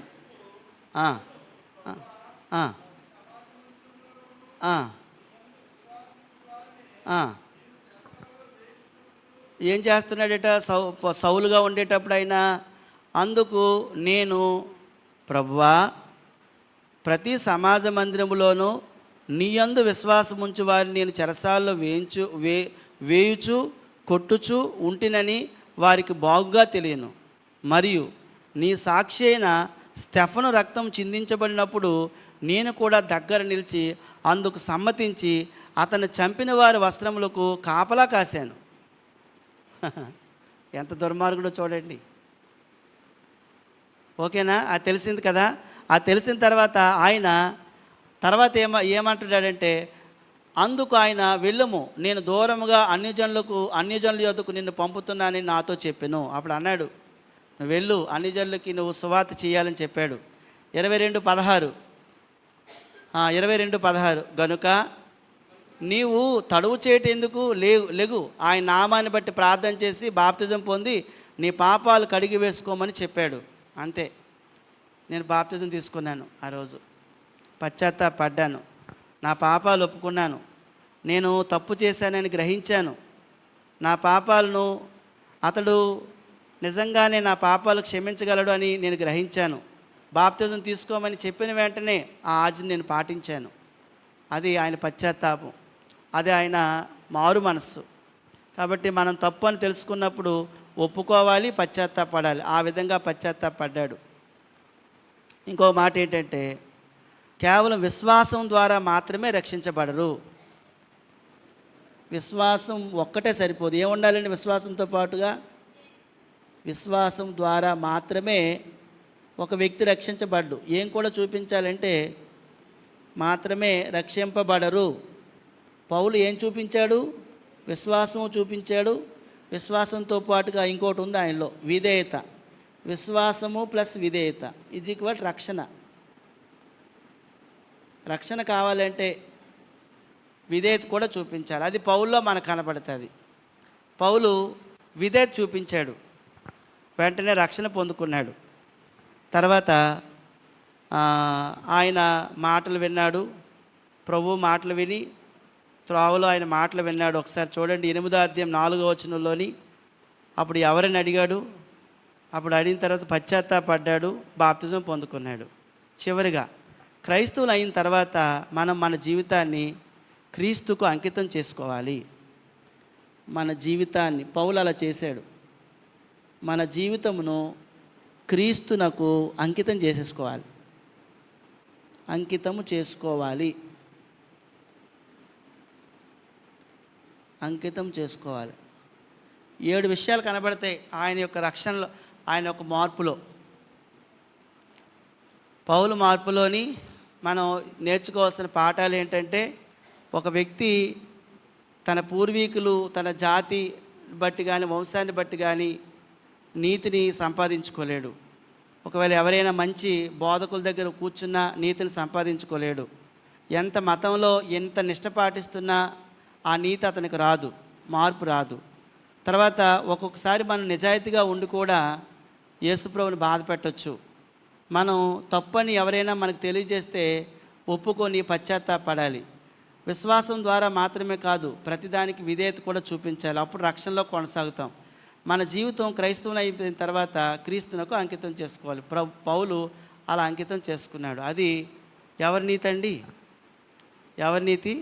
S1: ఏం చేస్తున్నాడట? సౌలుగా ఉండేటప్పుడు అయినా అందుకు నేను, ప్రభువా, ప్రతి సమాజ మందిరములోనూ నీయందు విశ్వాసముంచు వారిని నేను చెరసాల్లో వేయుచు కొట్టుచు ఉంటినని వారికి బాగుగా తెలియను. మరియు నీ సాక్షి అయిన స్టెఫను రక్తం చిందించబడినప్పుడు నేను కూడా దగ్గర నిలిచి అందుకు సమ్మతించి అతను చంపిన వారి వస్త్రములకు కాపలా కాశాను. ఎంత దుర్మార్గుడో చూడండి. ఓకేనా? అది తెలిసింది కదా. అది తెలిసిన తర్వాత ఆయన ఏమంటున్నాడంటే, అందుకు ఆయన వెళ్ళము, నేను దూరముగా అన్యజనుల యొద్దకు నిన్ను పంపుతున్నానని నాతో చెప్పాను. అప్పుడు అన్నాడు, నువ్వు వెళ్ళు, అన్యజనులకి నువ్వు సువార్త చేయాలని చెప్పాడు. 22:16 గనుక నీవు తడువు చేయటెందుకు, లెగు, ఆయన నామాన్ని బట్టి ప్రార్థన చేసి బాప్తిజం పొంది నీ పాపాలు కడిగి వేసుకోమని చెప్పాడు. అంతే. నేను బాప్తిజం తీసుకున్నాను. ఆ రోజు పశ్చాత్తాపడ్డాను, నా పాపాలు ఒప్పుకున్నాను, నేను తప్పు చేశానని గ్రహించాను. నా పాపాలను అతడు నిజంగానే నా పాపాలు క్షమించగలడు అని నేను గ్రహించాను. బాప్తిజం తీసుకోమని చెప్పిన వెంటనే ఆ ఆజ్ఞను నేను పాటించాను. అది ఆయన పశ్చాత్తాపం, అది ఆయన మారు మనస్సు. కాబట్టి మనం తప్పు అని తెలుసుకున్నప్పుడు ఒప్పుకోవాలి, పశ్చాత్తాపడాలి. ఆ విధంగా పశ్చాత్తాపడ్డాడు. ఇంకో మాట ఏంటంటే, కేవలం విశ్వాసం ద్వారా మాత్రమే రక్షించబడరు. విశ్వాసం ఒక్కటే సరిపోదు. ఏముండాలండి విశ్వాసంతో పాటుగా? విశ్వాసం ద్వారా మాత్రమే ఒక వ్యక్తి రక్షించబడ్డు. ఏం కూడా చూపించాలంటే మాత్రమే రక్షింపబడరు. పౌలు ఏం చూపించాడు? విశ్వాసం చూపించాడు. విశ్వాసంతో పాటుగా ఇంకోటి ఉంది ఆయనలో, విధేయత. విశ్వాసము ప్లస్ విధేయత = రక్షణ. రక్షణ కావాలంటే విధేయత కూడా చూపించాలి. అది పౌల్లో మనకు కనపడుతుంది. పౌలు విధేయత చూపించాడు, వెంటనే రక్షణ పొందుకున్నాడు. తర్వాత ఆయన మాటలు విన్నాడు. ప్రభు మాటలు విని త్రోవలో ఆయన మాటలు విన్నాడు. ఒకసారి చూడండి 8వ అధ్యాయం 4వ వచనంలోని. అప్పుడు ఎవరిని అడిగాడు? అప్పుడు అడిగిన తర్వాత పశ్చాత్తాపడ్డాడు, బాప్తిజం పొందుకున్నాడు. చివరిగా క్రైస్తవులు అయిన తర్వాత మనం మన జీవితాన్ని క్రీస్తుకు అంకితం చేసుకోవాలి. మన జీవితాన్ని పౌలు అలా చేశాడు. మన జీవితమును క్రీస్తునకు అంకితం చేసేసుకోవాలి. అంకితము చేసుకోవాలి. అంకితం చేసుకోవాలి. 7 విషయాలు కనబడతాయి ఆయన యొక్క రక్షణలో, ఆయన యొక్క మార్పులో. పౌలు మార్పులోని మనం నేర్చుకోవాల్సిన పాఠాలు ఏంటంటే, ఒక వ్యక్తి తన పూర్వీకులు, తన జాతి బట్టి కానీ వంశాన్ని బట్టి కానీ నీతిని సంపాదించుకోలేడు. ఒకవేళ ఎవరైనా మంచి బోధకుల దగ్గర కూర్చున్నా నీతిని సంపాదించుకోలేడు. ఎంత మతంలో ఎంత నిష్ట పాటిస్తున్నా ఆ నీతి అతనికి రాదు, మార్పు రాదు. తర్వాత ఒక్కొక్కసారి మనం నిజాయితీగా ఉండి కూడా యేసుప్రభుని బాధ పెట్టవచ్చు. మనం తప్పని ఎవరైనా మనకు తెలియజేస్తే ఒప్పుకొని పశ్చాత్తాపడాలి. విశ్వాసం ద్వారా మాత్రమే కాదు, ప్రతిదానికి విధేయత కూడా చూపించాలి. అప్పుడు రక్షణలో కొనసాగుతాం. మన జీవితం క్రైస్తవుని అయిపోయిన తర్వాత క్రీస్తునకు అంకితం చేసుకోవాలి. పౌలు అలా అంకితం చేసుకున్నాడు. అది ఎవరి నీతి అండి? ఎవరి నీతి?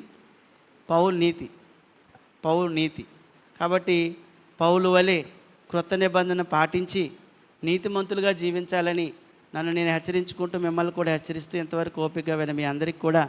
S1: పౌలు నీతి. పౌలు నీతి. కాబట్టి పౌలు వలె క్రొత్త నిబంధన పాటించి నీతిమంతులుగా జీవించాలని నన్ను నేను హెచ్చరించుకుంటూ మిమ్మల్ని కూడా హెచ్చరిస్తూ ఇంతవరకు ఓపికగా విన మీ అందరికీ కూడా